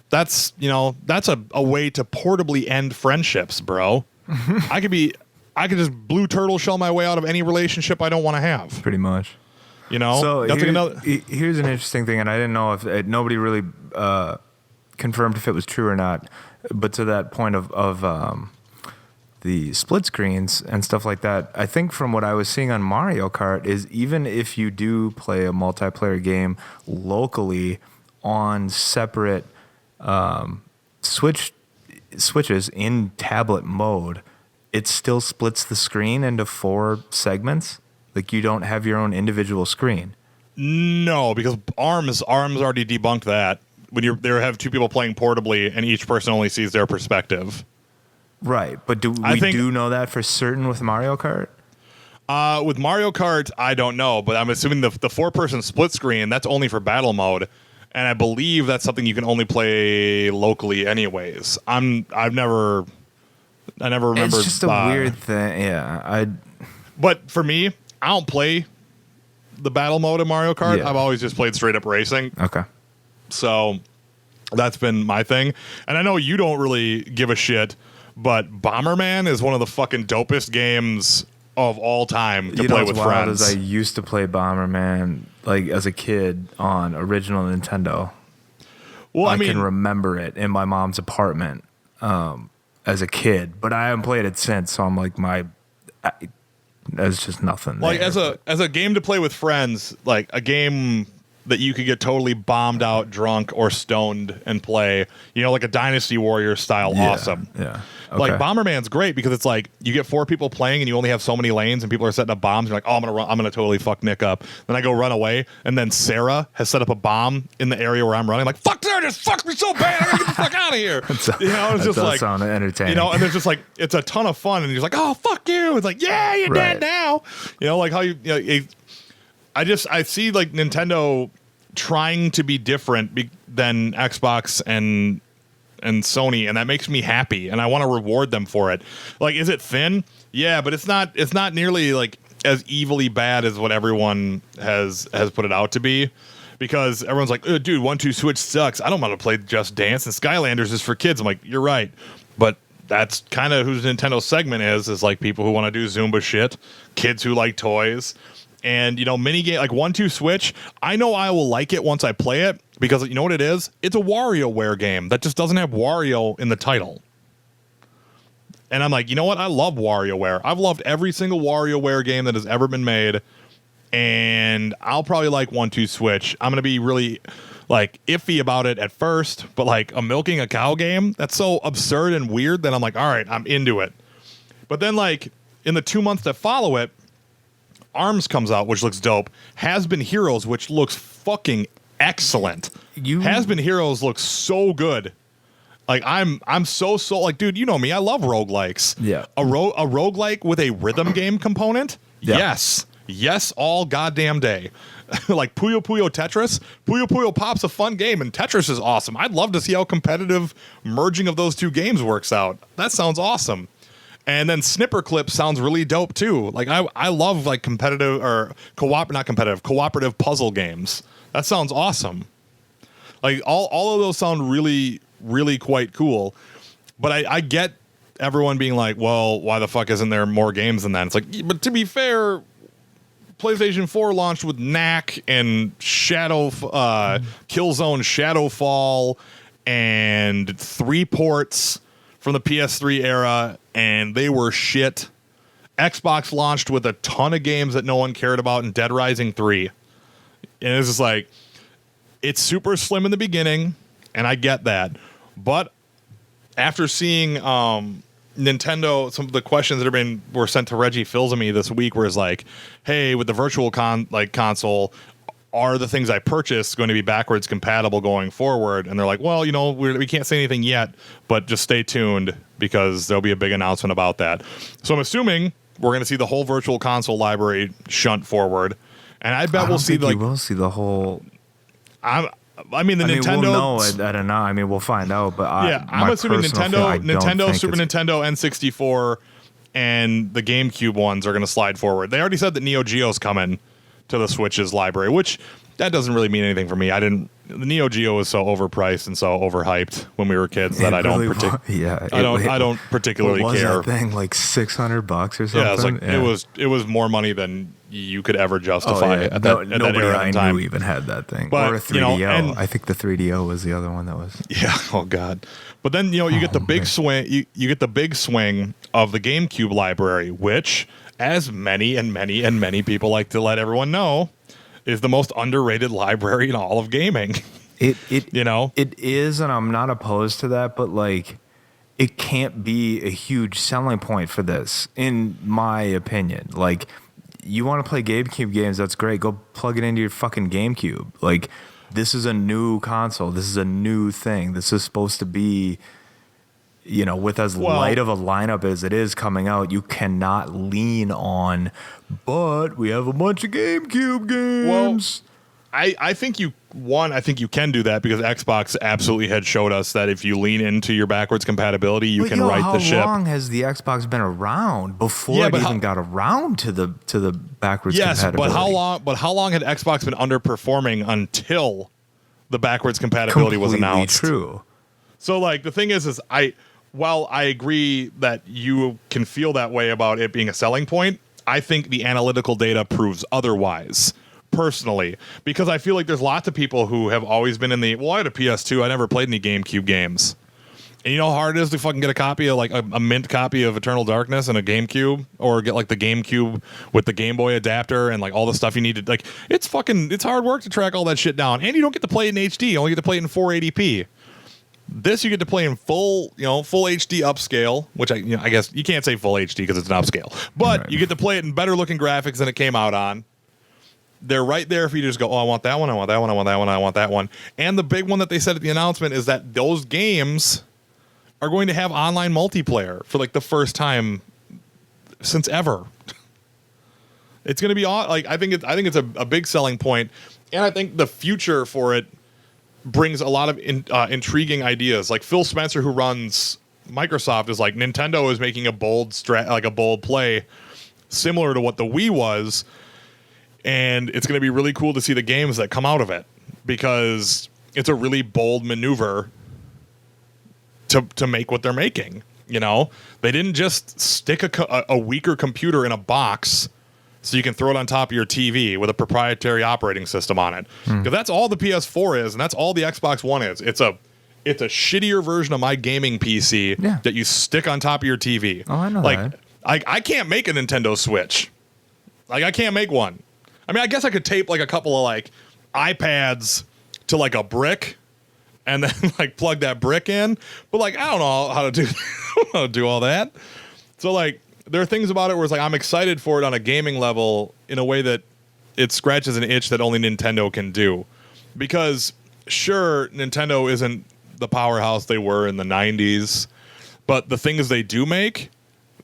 that's a way to portably end friendships, bro. I could just blue turtle shell my way out of any relationship I don't want to have. Pretty much. So here's an interesting thing, and I didn't know if nobody really confirmed if it was true or not. But to that point of the split screens and stuff like that, I think from what I was seeing on Mario Kart is even if you do play a multiplayer game locally on separate switches in tablet mode, it still splits the screen into 4 segments. Like you don't have your own individual screen. No, because ARMS already debunked that. When you have 2 people playing portably and each person only sees their perspective. Right, but do we know that for certain with Mario Kart? With Mario Kart, I don't know, but I'm assuming the 4-person split screen, that's only for battle mode, and I believe that's something you can only play locally anyways. I never remembered. It's just a weird thing, yeah. But for me, I don't play the battle mode in Mario Kart. Yeah. I've always just played straight up racing. Okay. So that's been my thing. And I know you don't really give a shit, but Bomberman is one of the fucking dopest games of all time to play with friends. I used to play Bomberman like as a kid on original Nintendo. Well, I can remember it in my mom's apartment as a kid, but I haven't played it since. So I'm like, there's just nothing. Like there. as a game to play with friends, like a game that you could get totally bombed out, drunk, or stoned and play. You know, like a Dynasty Warriors style. Awesome. Yeah. Okay. Like Bomberman's great because it's like you get 4 people playing and you only have so many lanes and people are setting up bombs. You're like, oh, I'm gonna totally fuck Nick up. Then I go run away and then Sarah has set up a bomb in the area where I'm running. I'm like, fuck, Sarah just fucked me so bad. I gotta get the fuck out of here. You know, it's just like sound entertaining. You know, and there's just like it's a ton of fun and you're like, oh fuck you. It's like, yeah, you're dead now. You know, like how you know, I see like Nintendo trying to be different than Xbox and Sony, and that makes me happy, and I want to reward them for it. Like, is it thin? Yeah, but it's not nearly like as evilly bad as what everyone has put it out to be, because everyone's like, dude, 1-2 Switch sucks. I don't want to play Just Dance, and Skylanders is for kids. I'm like, you're right, but that's kind of whose Nintendo's segment is like people who want to do Zumba shit, kids who like toys. And, you know, mini game like 1-2 Switch, I know I will like it once I play it because you know what it is? It's a WarioWare game that just doesn't have Wario in the title. And I'm like, you know what? I love WarioWare. I've loved every single WarioWare game that has ever been made. And I'll probably like 1-2 Switch. I'm going to be really like iffy about it at first, but like a milking a cow game, that's so absurd and weird that I'm like, all right, I'm into it. But then like in the 2 months that follow it, ARMS comes out, which looks dope. Has Been Heroes, which looks fucking excellent. Has Been Heroes looks so good. Like I'm so like, dude, you know me, I love roguelikes. Yeah. A roguelike with a rhythm game component? Yeah. Yes, all goddamn day. Like Puyo Puyo Tetris. Puyo Puyo Pop's a fun game, and Tetris is awesome. I'd love to see how competitive merging of those two games works out. That sounds awesome. And then Snipper Clip sounds really dope too. Like I love like competitive or cooperative puzzle games. That sounds awesome. Like all of those sound really, really quite cool. But I get everyone being like, well, why the fuck isn't there more games than that? It's like, but to be fair, PlayStation 4 launched with Knack and Killzone Shadowfall and 3 ports from the PS3 era, and they were shit. Xbox launched with a ton of games that no one cared about, and Dead Rising 3. And it's just like, it's super slim in the beginning, and I get that. But after seeing Nintendo, some of the questions that were sent to Reggie Fils-Aimé this week, where it's like, hey, with the virtual console, are the things I purchased going to be backwards compatible going forward? And they're like, well, you know, we can't say anything yet, but just stay tuned because there'll be a big announcement about that. So I'm assuming we're going to see the whole virtual console library shunt forward. And I bet we'll see we'll see the whole. Nintendo. We'll know. I don't know. I mean, we'll find out. But I'm assuming Nintendo, Super Nintendo, N64, and the GameCube ones are going to slide forward. They already said that Neo Geo's coming to the Switch's library, which that doesn't really mean anything for me. The Neo Geo was so overpriced and so overhyped when we were kids that I don't particularly care. That thing like $600 or something? Yeah, it's like it was more money than you could ever justify at that era I time. knew even had that thing. But, or a 3DO. I think the 3DO was the other one that was. Yeah. Oh God. But then you get the big swing. You get the big swing of the GameCube library, which, as many and many and many people like to let everyone know, is the most underrated library in all of gaming. It is, and I'm not opposed to that, but like it can't be a huge selling point for this, in my opinion. Like, you want to play GameCube games, that's great. Go plug it into your fucking GameCube. Like, this is a new console. This is a new thing. This is supposed to be, with as light of a lineup as it is coming out, you cannot lean on, but we have a bunch of GameCube games. Well, I think you can do that because Xbox absolutely had showed us that if you lean into your backwards compatibility, you can right the ship. How long has the Xbox been around before it even got around to the backwards compatibility? Yes, but how long had Xbox been underperforming until the backwards compatibility was announced? True. So the thing is while I agree that you can feel that way about it being a selling point, I think the analytical data proves otherwise. Personally, because I feel like there's lots of people who have always been I had a PS2. I never played any GameCube games. And you know how hard it is to fucking get a copy of a mint copy of Eternal Darkness and a GameCube, or get the GameCube with the Game Boy adapter and all the stuff you need to it's hard work to track all that shit down. And you don't get to play it in HD. You only get to play it in 480p. This you get to play in full HD upscale, which I guess you can't say full HD because it's an upscale, but right. You get to play it in better looking graphics than it came out on. They're right there if you just go, I want that one, I want that one, I want that one, I want that one. And the big one that they said at the announcement is that those games are going to have online multiplayer for the first time since ever. It's going to be I think it's a big selling point, and I think the future for it brings a lot of intriguing ideas. Phil Spencer, who runs Microsoft, is Nintendo is making a bold play similar to what the Wii was. And it's going to be really cool to see the games that come out of it, because it's a really bold maneuver to make what they're making. They didn't just stick a weaker computer in a box so you can throw it on top of your TV with a proprietary operating system on it. Because that's all the PS4 is, and that's all the Xbox One is. It's a shittier version of my gaming PC that you stick on top of your TV. Oh, I know that. I can't make a Nintendo Switch. I can't make one. I mean, I guess I could tape a couple of iPads to a brick and then plug that brick in. But I don't know how to do all that. So there are things about it where it's I'm excited for it on a gaming level in a way that it scratches an itch that only Nintendo can do. Because sure, Nintendo isn't the powerhouse they were in the 90s, but the things they do make,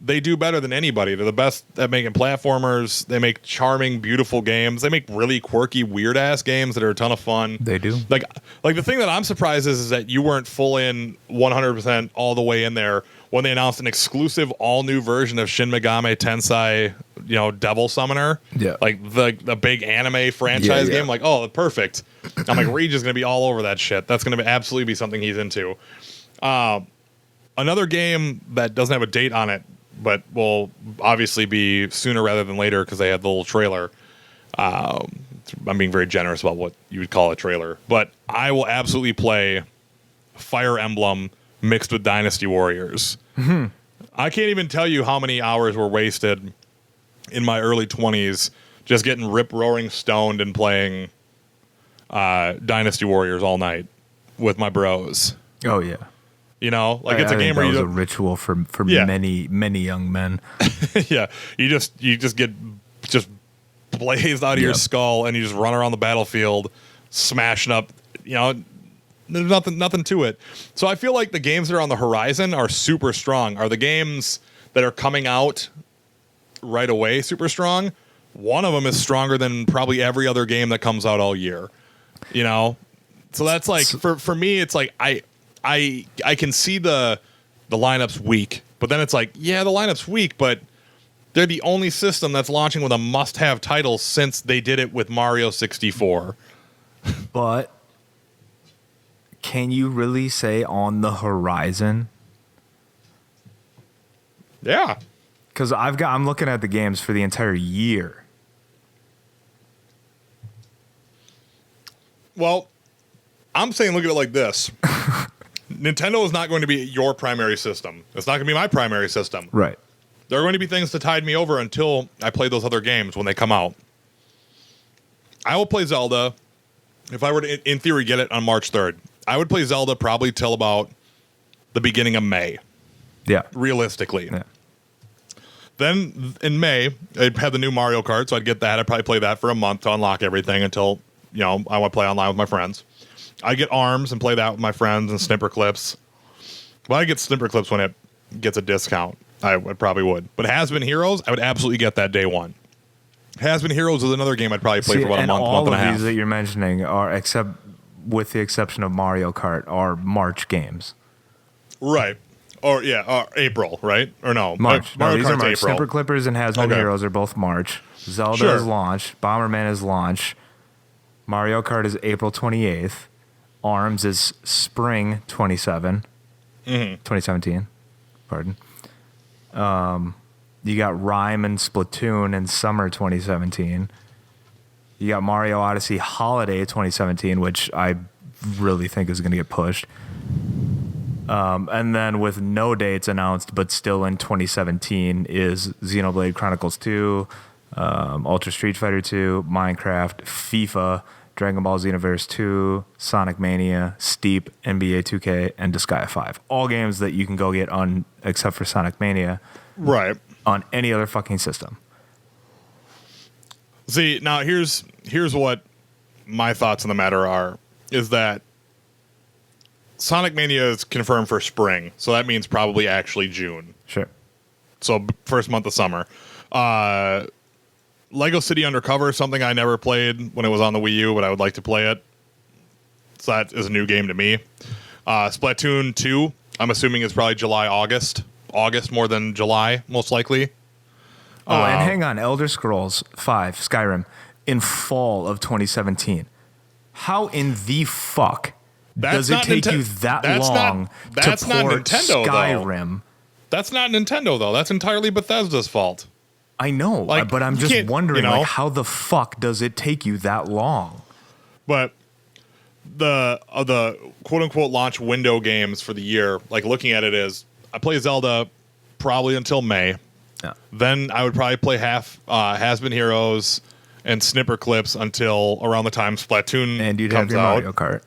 they do better than anybody. They're the best at making platformers. They make charming, beautiful games. They make really quirky, weird-ass games that are a ton of fun. They do. The thing that I'm surprised is that you weren't full in 100% all the way in there when they announced an exclusive all-new version of Shin Megami Tensei, Devil Summoner. Yeah. The big anime franchise game. Perfect. I'm Reed is going to be all over that shit. That's going to absolutely be something he's into. Another game that doesn't have a date on it, but will obviously be sooner rather than later because they had the little trailer. I'm being very generous about what you would call a trailer. But I will absolutely play Fire Emblem mixed with Dynasty Warriors. Mm-hmm. I can't even tell you how many hours were wasted in my early 20s just getting rip-roaring stoned and playing Dynasty Warriors all night with my bros. Oh, yeah. It's a game where that was a ritual for many young men. Yeah, you just get blazed out of your skull and you just run around the battlefield, smashing up. There's nothing to it. So I feel like the games that are on the horizon are super strong. Are the games that are coming out right away super strong? One of them is stronger than probably every other game that comes out all year. So that's for me, it's I can see the lineup's weak, but then it's the lineup's weak, but they're the only system that's launching with a must-have title since they did it with Mario 64. But can you really say on the horizon? Yeah. Because I'm looking at the games for the entire year. Well, I'm saying look at it like this. Nintendo is not going to be your primary system. It's not going to be my primary system. Right. There are going to be things to tide me over until I play those other games when they come out. I will play Zelda if I were to, in theory, get it on March 3rd. I would play Zelda probably till about the beginning of May. Yeah. Realistically. Yeah. Then in May, I'd have the new Mario Kart, so I'd get that. I'd probably play that for a month to unlock everything until, I want to play online with my friends. I get ARMS and play that with my friends and Snipper Clips. But I get Snipper Clips when it gets a discount. I probably would. But Has Been Heroes, I would absolutely get that day one. Has Been Heroes is another game I'd probably play for about a month and a half. All of these that you're mentioning are, except with the exception of Mario Kart, are March games. Right. Or April, right? Or no? March. Mario These Kart's are March. April. Snipper Clippers and Has Been Heroes are both March. Zelda is launch. Bomberman is launch. Mario Kart is April 28th. ARMS is spring 2017. Pardon. You got Rhyme and Splatoon in summer 2017. You got Mario Odyssey Holiday 2017, which I really think is going to get pushed. And then with no dates announced, but still in 2017, is Xenoblade Chronicles 2, Ultra Street Fighter 2, Minecraft, FIFA, Dragon Ball Xenoverse 2, Sonic Mania, Steep, NBA 2K, and Disgaea 5. All games that you can go get on, except for Sonic Mania, right, on any other fucking system. See, now here's what my thoughts on the matter are, is that Sonic Mania is confirmed for spring, so that means probably actually June. Sure. So first month of summer. Lego City Undercover is something I never played when it was on the Wii U, but I would like to play it. So that is a new game to me. Splatoon 2, I'm assuming is probably July, August. August more than July, most likely. Oh, and hang on. Elder Scrolls 5, Skyrim, in fall of 2017. How in the fuck does it take you that long to port Nintendo, Skyrim? Though. That's not Nintendo, though. That's entirely Bethesda's fault. I know, but I'm just wondering, how the fuck does it take you that long? But the quote-unquote launch window games for the year, like looking at it is, I play Zelda probably until May. Yeah. Then I would probably play Has Been Heroes and Snipper Clips until around the time Splatoon and you'd comes have your out. Mario Kart.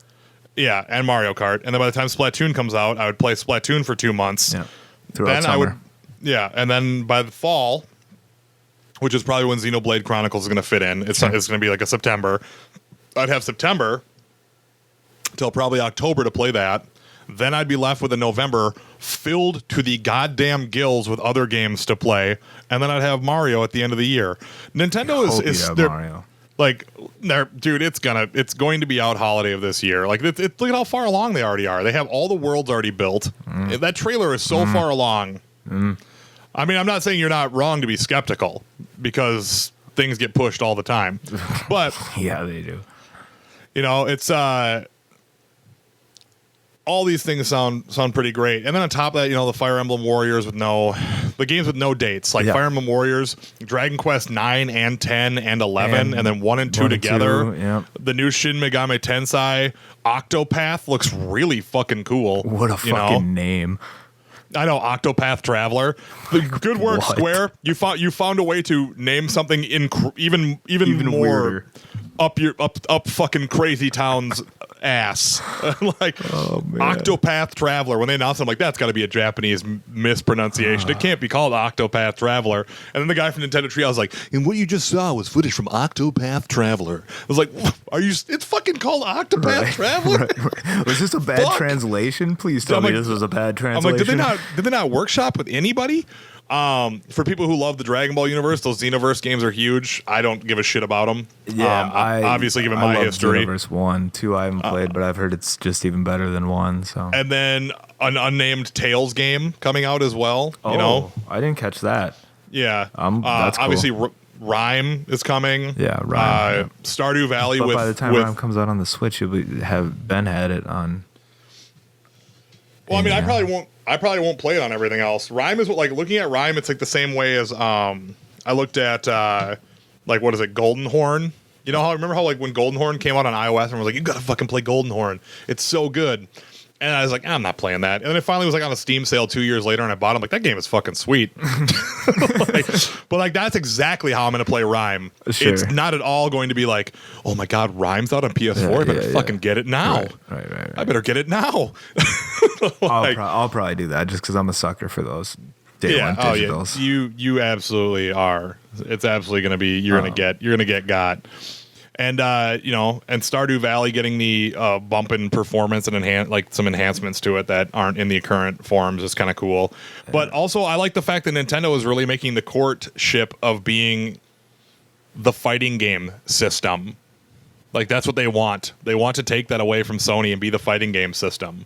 Yeah, and Mario Kart. And then by the time Splatoon comes out, I would play Splatoon for 2 months. Yeah. Throughout summer. And then by the fall, which is probably when Xenoblade Chronicles is going to fit in. It's going to be like a September. I'd have September till probably October to play that. Then I'd be left with a November filled to the goddamn gills with other games to play, and then I'd have Mario at the end of the year. Nintendo is Mario. Like, dude, it's going to be out holiday of this year. Like, look at how far along they already are. They have all the worlds already built. That trailer is so far along. I mean, I'm not saying you're not wrong to be skeptical, because things get pushed all the time. But yeah, they do. It's all these things sound pretty great. And then on top of that, the Fire Emblem Warriors the games with no dates, like Fire Emblem Warriors, Dragon Quest 9 and 10 and 11, and then 1 and 2 together. The new Shin Megami Tensei Octopath looks really fucking cool. What a fucking name. I know, Octopath Traveler. Good work, Square. You found a way to name something even more weirder. up fucking Crazy Town's ass. Octopath Traveler. When they announced it, I'm like, that's got to be a Japanese mispronunciation. It can't be called Octopath Traveler. And then the guy from Nintendo Tree, I was like, and what you just saw was footage from Octopath Traveler. I was like, it's fucking called Octopath Traveler? Right. Was this a bad translation? Please tell me this was a bad translation. I'm like, did they not workshop with anybody? For people who love the Dragon Ball universe, those Xenoverse games are huge. I don't give a shit about them. Yeah, obviously, given my history. Xenoverse 1, 2 I haven't played, but I've heard it's just even better than 1. So. And then an unnamed Tales game coming out as well. Oh, I didn't catch that. Yeah, that's cool. Obviously, Rhyme is coming. Yeah, Rhyme. Stardew Valley. But by the time Rhyme comes out on the Switch, you'll have Ben had it on. Well, I mean, I probably won't play it on everything else. Rhyme is looking at Rhyme. It's like the same way as I looked at what is it, Golden Horn? Remember how when Golden Horn came out on iOS and was like, you gotta fucking play Golden Horn. It's so good. And I was like, I'm not playing that. And then it finally was on a Steam sale 2 years later, and I bought it. I'm like, that game is fucking sweet. But that's exactly how I'm going to play Rhyme. Sure. It's not at all going to be like, oh my God, Rhyme's out on PS4. I better fucking get it now. Right. I better get it now. I'll probably do that just because I'm a sucker for those day one digitals. You absolutely are. It's absolutely going to be, you're going to get got. And and Stardew Valley getting the bump in performance and some enhancements to it that aren't in the current forms is kind of cool. Yeah. But also, I like the fact that Nintendo is really making the courtship of being the fighting game system. Like, that's what they want. They want to take that away from Sony and be the fighting game system.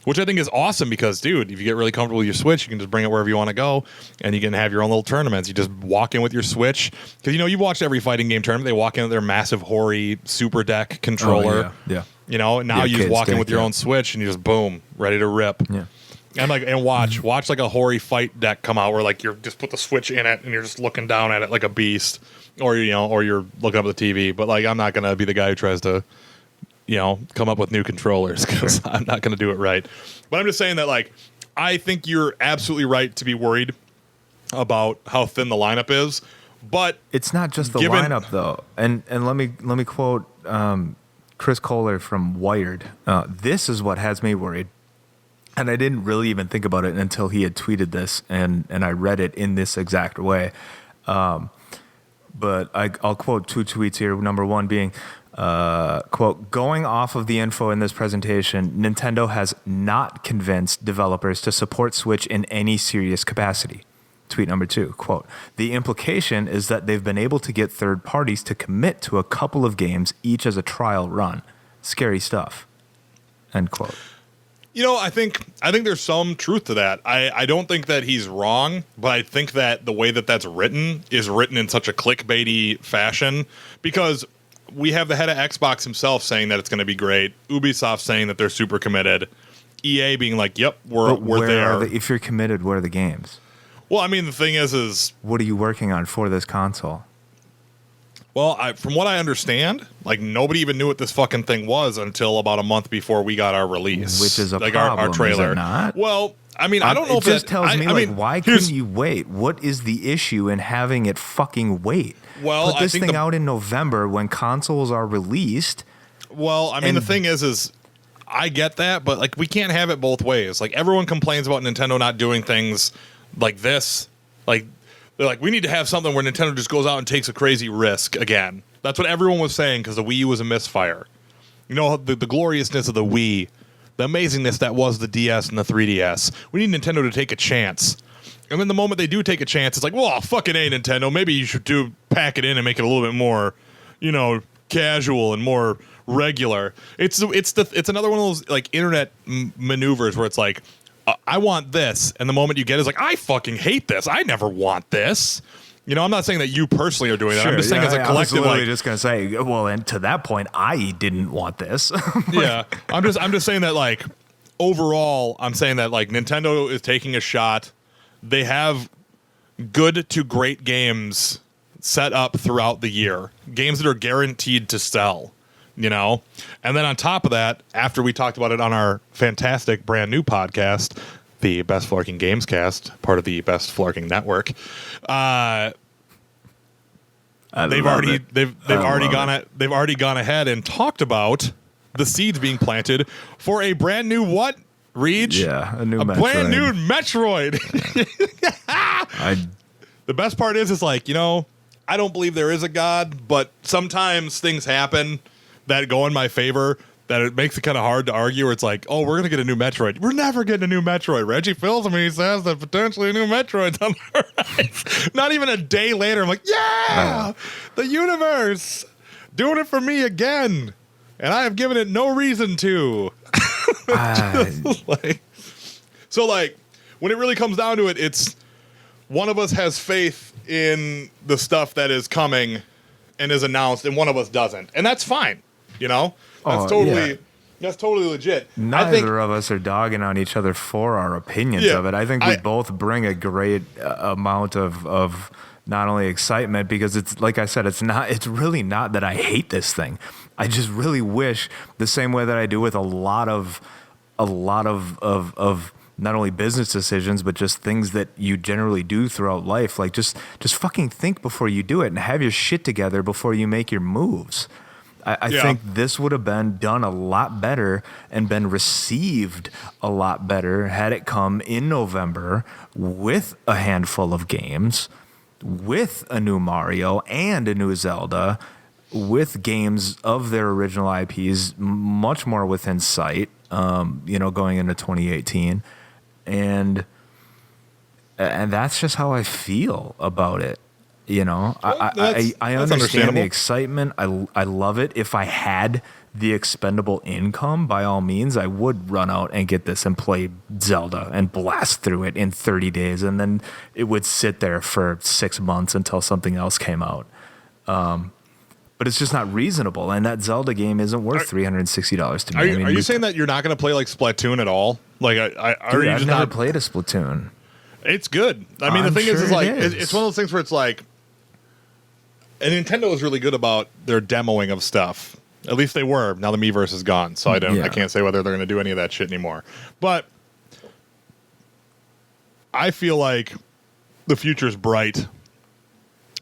Which I think is awesome because, dude, if you get really comfortable with your Switch, you can just bring it wherever you want to go, and you can have your own little tournaments. You just walk in with your Switch. Because, you've watched every fighting game tournament. They walk in with their massive, hoary Super Deck controller. Oh, yeah. Now you just walk in with your own Switch, and you just, boom, ready to rip. Yeah. And watch like a hoary fight deck come out where, like, you're just put the Switch in it, and you're just looking down at it like a beast. Or, or you're looking up at the TV. But, like, I'm not going to be the guy who tries to come up with new controllers because I'm not going to do it right. But I'm just saying that, like, I think you're absolutely right to be worried about how thin the lineup is. But it's not just the lineup, though. And let me quote Chris Kohler from Wired. This is what has me worried. And I didn't really even think about it until he had tweeted this, and I read it in this exact way. But I'll quote two tweets here. Number one being, quote, going off of the info in this presentation, Nintendo has not convinced developers to support Switch in any serious capacity. Tweet number two, quote, the implication is that they've been able to get third parties to commit to a couple of games each as a trial run. Scary stuff. End quote. I think there's some truth to that. I don't think that he's wrong, but I think that the way that that's written is written in such a clickbaity fashion because we have the head of Xbox himself saying that it's going to be great. Ubisoft saying that they're super committed. EA being like, "Yep, we're there." If you're committed, where are the games? Well, I mean, the thing is what are you working on for this console? Well, from what I understand, like nobody even knew what this fucking thing was until about a month before we got our release, which is a like problem. Our trailer. Is it not? Well, I mean, I don't know it if just that tells me I like mean, why couldn't you wait? What is the issue in having it fucking wait? Well, put this thing out in November when consoles are released. Well, I mean, the thing is I get that, but like we can't have it both ways. Like everyone complains about Nintendo not doing things like this. Like they're like, we need to have something where Nintendo just goes out and takes a crazy risk again. That's what everyone was saying because the Wii U was a misfire. The gloriousness of the Wii, the amazingness that was the DS and the 3DS. We need Nintendo to take a chance. And then the moment they do take a chance, it's like, well, fucking A, Nintendo. Maybe you should pack it in and make it a little bit more, casual and more regular. It's another one of those like internet maneuvers where it's like, I want this, and the moment you get it, it's like, I fucking hate this. I never want this. I'm not saying that you personally are doing that. Sure, I'm just saying as a collective. I was just gonna say, well, and to that point, I didn't want this. Yeah, I'm just saying that like overall, I'm saying that like Nintendo is taking a shot. They have good to great games set up throughout the year, games that are guaranteed to sell. And then on top of that, after we talked about it on our fantastic brand new podcast, the Best Flarking Games Cast, part of the Best Flarking Network, they've already gone ahead and talked about the seeds being planted for a brand new what? Reach? Yeah, a brand new Metroid. The best part is like, I don't believe there is a God, but sometimes things happen that go in my favor that it makes it kind of hard to argue where it's like, oh, we're going to get a new Metroid. We're never getting a new Metroid. Reggie fills me. He says that potentially a new Metroid's on the horizon. Not even a day later, I'm like, yeah, the universe doing it for me again. And I have given it no reason to. So when it really comes down to it, it's one of us has faith in the stuff that is coming and is announced, and one of us doesn't. And that's fine. That's totally legit. Neither of us are dogging on each other for our opinions of it. I think we both bring a great amount of not only excitement, because it's like I said, it's really not that I hate this thing. I just really wish, the same way that I do with a lot of not only business decisions, but just things that you generally do throughout life. Like just fucking think before you do it and have your shit together before you make your moves. I think this would have been done a lot better and been received a lot better had it come in November with a handful of games, with a new Mario and a new Zelda, with games of their original IPs much more within sight, going into 2018. And that's just how I feel about it. I understand the excitement. I love it. If I had the expendable income, by all means, I would run out and get this and play Zelda and blast through it in 30 days. And then it would sit there for 6 months until something else came out. But it's just not reasonable. And that Zelda game isn't worth $360 to me. Are you saying that you're not going to play like Splatoon at all? Like, I've never played a Splatoon. It's good. I mean, the thing is like, it's one of those things where it's like, and Nintendo is really good about their demoing of stuff. At least they were. Now the Miiverse is gone, so I can't say whether they're going to do any of that shit anymore. But I feel like the future's bright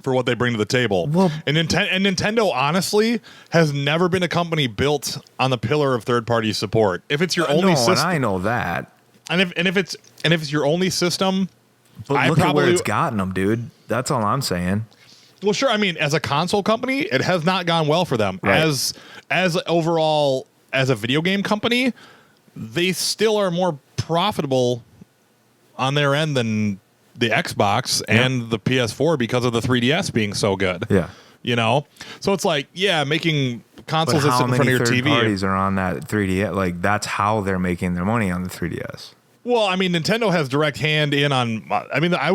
for what they bring to the table. Well, and Nintendo honestly has never been a company built on the pillar of third-party support. If it's your only system, and I know that. And if it's your only system, but look at where it's gotten them, dude. That's all I'm saying. Well, sure. I mean, as a console company, it has not gone well for them. Right. As overall, as a video game company, they still are more profitable on their end than the Xbox and the PS4 because of the 3DS being so good. Yeah. So it's like, making consoles that sit in front of your TV. How many third parties are on that 3DS? Like, that's how they're making their money on the 3DS. Well, I mean, Nintendo has direct hand in on. I mean, I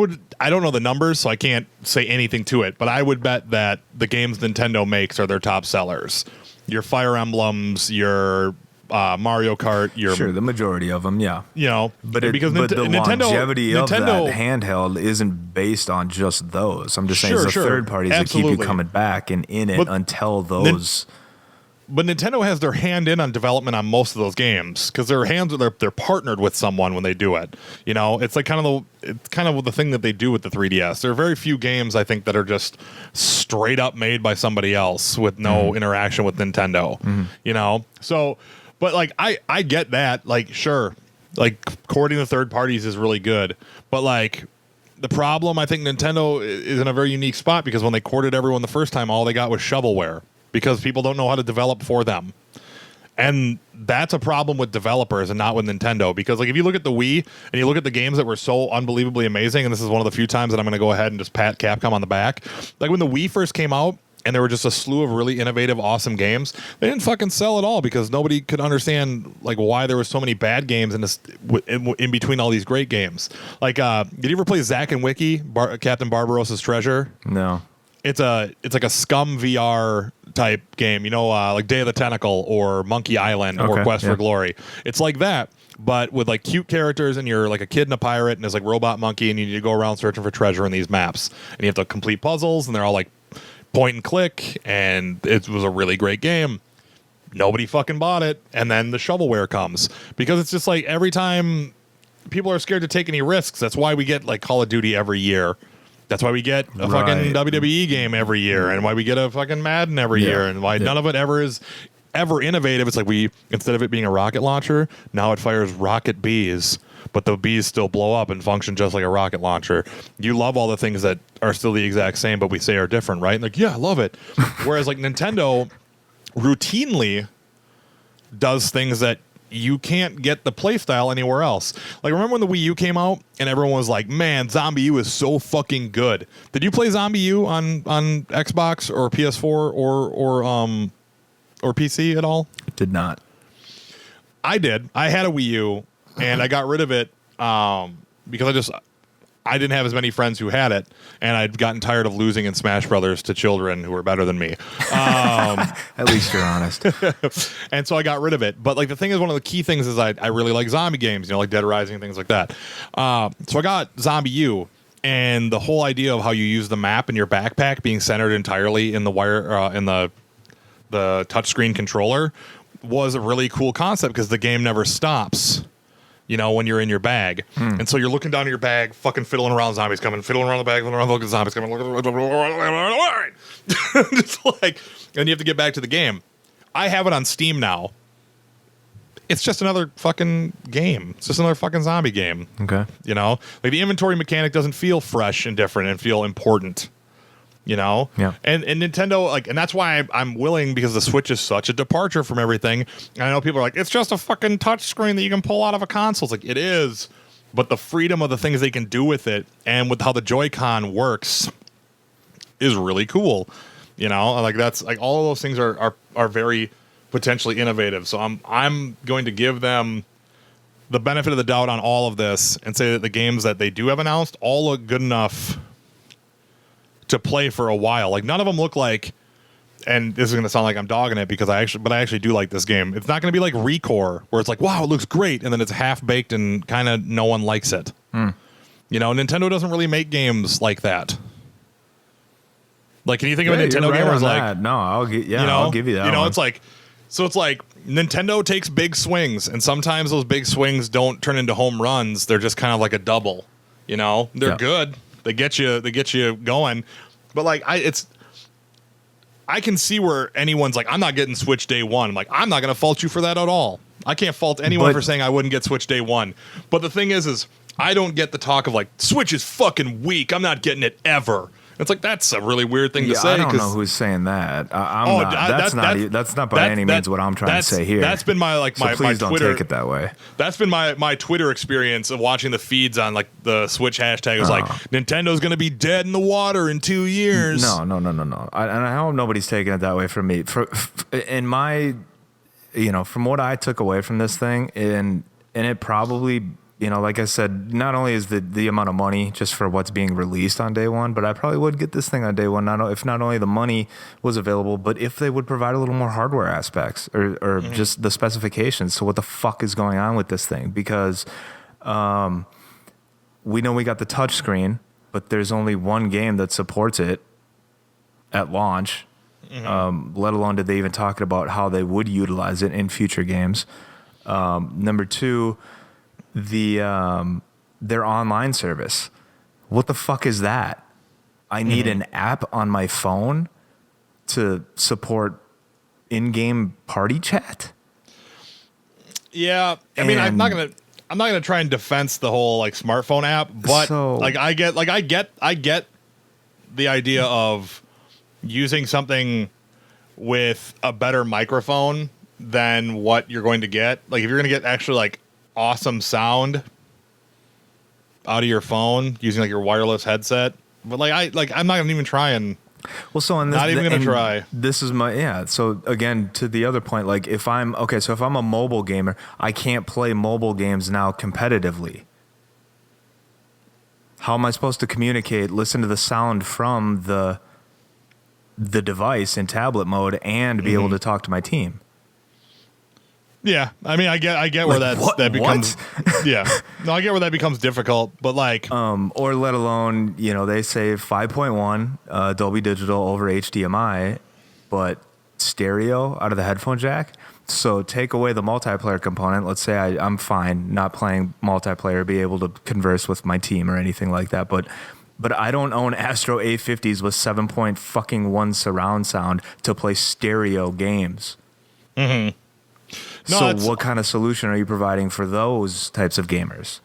don't know the numbers, so I can't say anything to it. But I would bet that the games Nintendo makes are their top sellers. Your Fire Emblems, your Mario Kart, the majority of them, yeah. But the Nintendo, longevity of that handheld isn't based on just those. I'm just saying it's the third parties that keep you coming back and in it until those. But Nintendo has their hand in on development on most of those games because they're partnered with someone when they do it. It's like kind of the thing that they do with the 3DS. There are very few games I think that are just straight up made by somebody else with no interaction with Nintendo. So, but like I get that. Like, sure, like courting the third parties is really good, but like. The problem, I think Nintendo is in a very unique spot because when they courted everyone the first time, all they got was shovelware because people don't know how to develop for them. And that's a problem with developers and not with Nintendo because like if you look at the Wii and you look at the games that were so unbelievably amazing, and this is one of the few times that I'm going to go ahead and just pat Capcom on the back. Like when the Wii first came out, and there were just a slew of really innovative, awesome games. They didn't fucking sell at all because nobody could understand like why there were so many bad games in between all these great games. Like, did you ever play Zack and Wiki, Captain Barbarossa's Treasure? No. It's like a Scum VR type game, like Day of the Tentacle or Monkey Island or Quest for Glory. It's like that, but with like cute characters, and you're like a kid and a pirate, and there's like robot monkey, and you need to go around searching for treasure in these maps, and you have to complete puzzles, and they're all like point and click, and it was a really great game. Nobody fucking bought it, and then the shovelware comes because it's just like every time people are scared to take any risks. That's why we get like Call of Duty every year. That's why we get a fucking WWE game every year, and why we get a fucking Madden every year, and why none of it ever is ever innovative. It's like instead of it being a rocket launcher, now it fires rocket bees. But the bees still blow up and function just like a rocket launcher. You love all the things that are still the exact same, but we say are different, right? Like, yeah, I love it. Whereas like Nintendo routinely does things that you can't get the play style anywhere else. Like, remember when the Wii U came out and everyone was like, man, Zombie U is so fucking good. Did you play Zombie U on Xbox or PS4 or PC at all? Did not. I did. I had a Wii U. And I got rid of it because I didn't have as many friends who had it, and I'd gotten tired of losing in Smash Brothers to children who were better than me. At least you're honest. And so I got rid of it. But like the thing is, one of the key things is I really like zombie games, like Dead Rising and things like that. So I got Zombie U, and the whole idea of how you use the map in your backpack being centered entirely in the wire in the touchscreen controller was a really cool concept because the game never stops. When you're in your bag. And so you're looking down at your bag, fucking fiddling around, zombies coming, fiddling around the bag, fiddling around, zombies coming. Just like, and you have to get back to the game. I have it on Steam now. It's just another fucking game. It's just another fucking zombie game. Okay. Like the inventory mechanic doesn't feel fresh and different and feel important. You know, and Nintendo, like, and that's why I'm willing, because the Switch is such a departure from everything. And I know people are like, it's just a fucking touch screen that you can pull out of a console. It's like, it is, but the freedom of the things they can do with it and with how the Joy-Con works is really cool. You know, like, that's like, all of those things are very potentially innovative. So I'm going to give them the benefit of the doubt on all of this and say that the games that they do have announced all look good enough to play for a while. Like, none of them look like, and this is going to sound like I'm dogging it because I actually do like this game. It's not going to be like Recore, where it's like, wow, it looks great, and then it's half baked and kind of no one likes it. You know, Nintendo doesn't really make games like that. Like, can you think of a Nintendo game where it's like, no, I'll give you that. You know, one. it's like Nintendo takes big swings, and sometimes those big swings don't turn into home runs. They're just kind of like a double. You know, they're good. They get you going, but like I can see where anyone's like, I'm not getting Switch day one. I'm like, I'm not going to fault you for that at all. I can't fault anyone for saying I wouldn't get Switch day one. But the thing is I don't get the talk of like, Switch is fucking weak, I'm not getting it ever. It's like, that's a really weird thing to say. I don't know who's saying that. That's not by any means what I'm trying to say here. That's been my please my don't Twitter, take it that way. That's been my Twitter experience of watching the feeds on like the Switch hashtag. It was like, Nintendo's going to be dead in the water in 2 years. No. I hope nobody's taking it that way from me. In my, from what I took away from this thing, and it probably, like I said, not only is the amount of money just for what's being released on day one, but I probably would get this thing on day one, if not only the money was available, but if they would provide a little more hardware aspects or just the specifications. So what the fuck is going on with this thing? Because we know we got the touch screen, but there's only one game that supports it at launch, let alone did they even talk about how they would utilize it in future games. Number two, their online service. What the fuck is that? I need an app on my phone to support in-game party chat? Yeah, I mean, I'm not gonna try and defense the whole like smartphone app, but I get the idea of using something with a better microphone than what you're going to get. Like, if you're going to get actually like awesome sound out of your phone using like your wireless headset, but I'm not gonna even try and. Well, so on this, not even gonna try. This is my So again, to the other point, like if I'm a mobile gamer, I can't play mobile games now competitively. How am I supposed to communicate, listen to the sound from the device in tablet mode, and be able to talk to my team? Yeah, I mean, I get where that becomes. Yeah, no, I get where that becomes difficult, but like, or let alone, they say 5.1 Dolby Digital over HDMI, but stereo out of the headphone jack. So take away the multiplayer component. Let's say I'm fine not playing multiplayer, be able to converse with my team or anything like that, but I don't own Astro A50s with 7.1 surround sound to play stereo games. Mm-hmm. No, so what kind of solution are you providing for those types of gamers?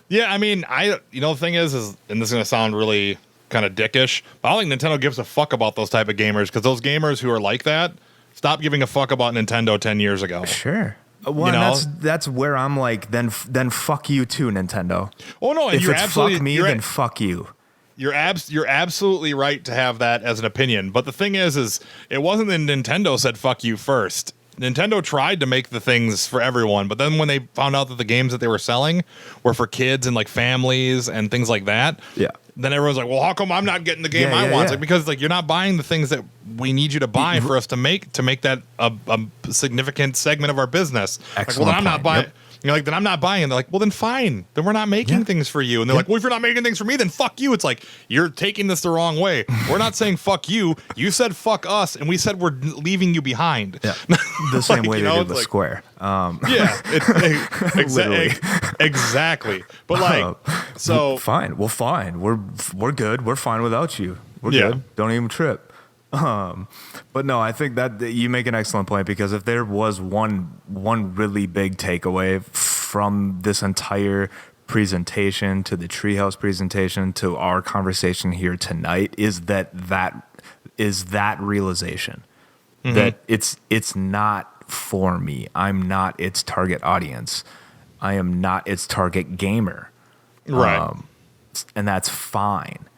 Yeah, I mean, the thing is, and this is going to sound really kind of dickish, but I don't think Nintendo gives a fuck about those type of gamers, because those gamers who are like that stopped giving a fuck about Nintendo 10 years ago. Sure. Well, that's where I'm like, then fuck you too, Nintendo. Oh no, and if you're it's absolutely fuck me, then fuck you. You're absolutely right to have that as an opinion, but the thing is it wasn't that Nintendo said fuck you first. Nintendo tried to make the things for everyone, but then when they found out that the games that they were selling were for kids and like families and things like that, then everyone's like, well, how come I'm not getting the game I want? It's like, because like, you're not buying the things that we need you to buy for us to make that a significant segment of our business. Excellent. Like, well, then I'm not buying. Yep. You're like, then I'm not buying. And they're like, well, then fine. Then we're not making things for you. And they're like, well, if you're not making things for me, then fuck you. It's like, you're taking this the wrong way. We're not saying fuck you. You said fuck us, and we said we're leaving you behind. Yeah. The same way they did with Square. Exactly. But like, so fine. Well, fine. We're good. We're fine without you. We're good. Don't even trip. But no, I think that you make an excellent point, because if there was one really big takeaway from this entire presentation, to the Treehouse presentation, to our conversation here tonight is that realization that it's not for me. I'm not its target audience. I am not its target gamer. Right. And that's fine.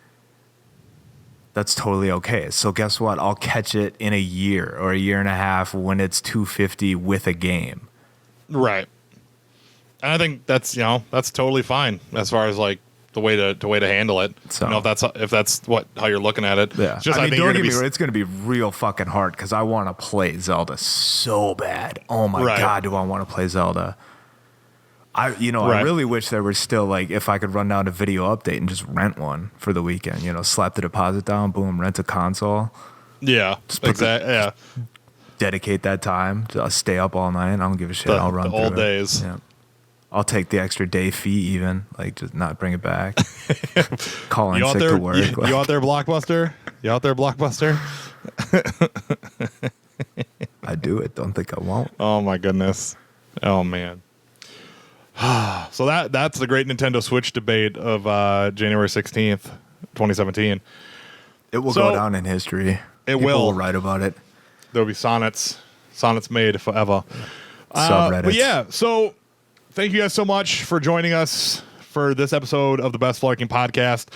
That's totally okay. So guess what? I'll catch it in a year or a year and a half when it's 250 with a game. Right. And I think that's totally fine as far as like the way to handle it. So, if that's how you're looking at it. Yeah. It's just, I mean, don't get me wrong, it's it's going to be real fucking hard because I want to play Zelda so bad. Oh my God, do I want to play Zelda? I really wish there was still like, if I could run down a video update and just rent one for the weekend, slap the deposit down, boom, rent a console. Yeah, exactly. Yeah. Dedicate that time. I'll stay up all night. I don't give a shit. I'll run the old days. Yeah. I'll take the extra day fee even, like just not bring it back. Call in sick to work. You out there, Blockbuster? You out there, Blockbuster? I do it. Don't think I won't. Oh my goodness. Oh man. So that's the great Nintendo Switch debate of January 16th, 2017. It will go down in history. People will write about it. There'll be sonnets made forever. Subreddits. But yeah, so thank you guys so much for joining us for this episode of the Best Flarking Podcast.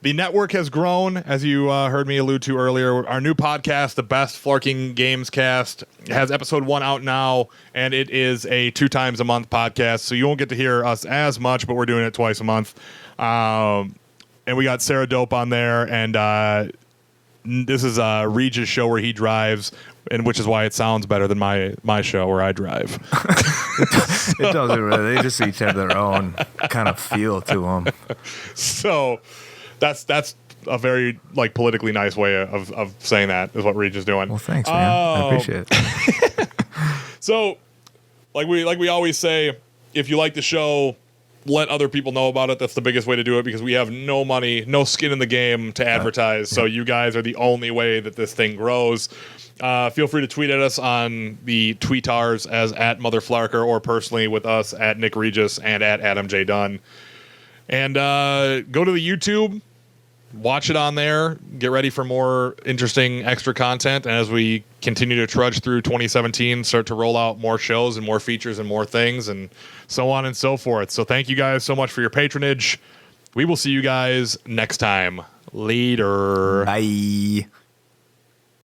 The network has grown, as you heard me allude to earlier. Our new podcast, the Best Flarking Games Cast, has episode 1 out now, and it is a 2 times a month podcast, so you won't get to hear us as much, but we're doing it twice a month. And we got Sarah Dope on there, and this is Regis' show where he drives, and which is why it sounds better than my show where I drive. It doesn't really. They just each have their own kind of feel to them. So that's a very like politically nice way of saying that is what Regis is doing. Well, thanks, man. I appreciate it. So, like we always say, if you like the show, let other people know about it. That's the biggest way to do it because we have no money, no skin in the game to advertise. So you guys are the only way that this thing grows. Feel free to tweet at us on the tweetars as @MotherFlarker or personally with us @Nick Regis and @Adam J. Dunn. And go to the YouTube, watch it on there, get ready for more interesting extra content. And as we continue to trudge through 2017, start to roll out more shows and more features and more things and so on and so forth. So thank you guys so much for your patronage. We will see you guys next time. Later. Bye.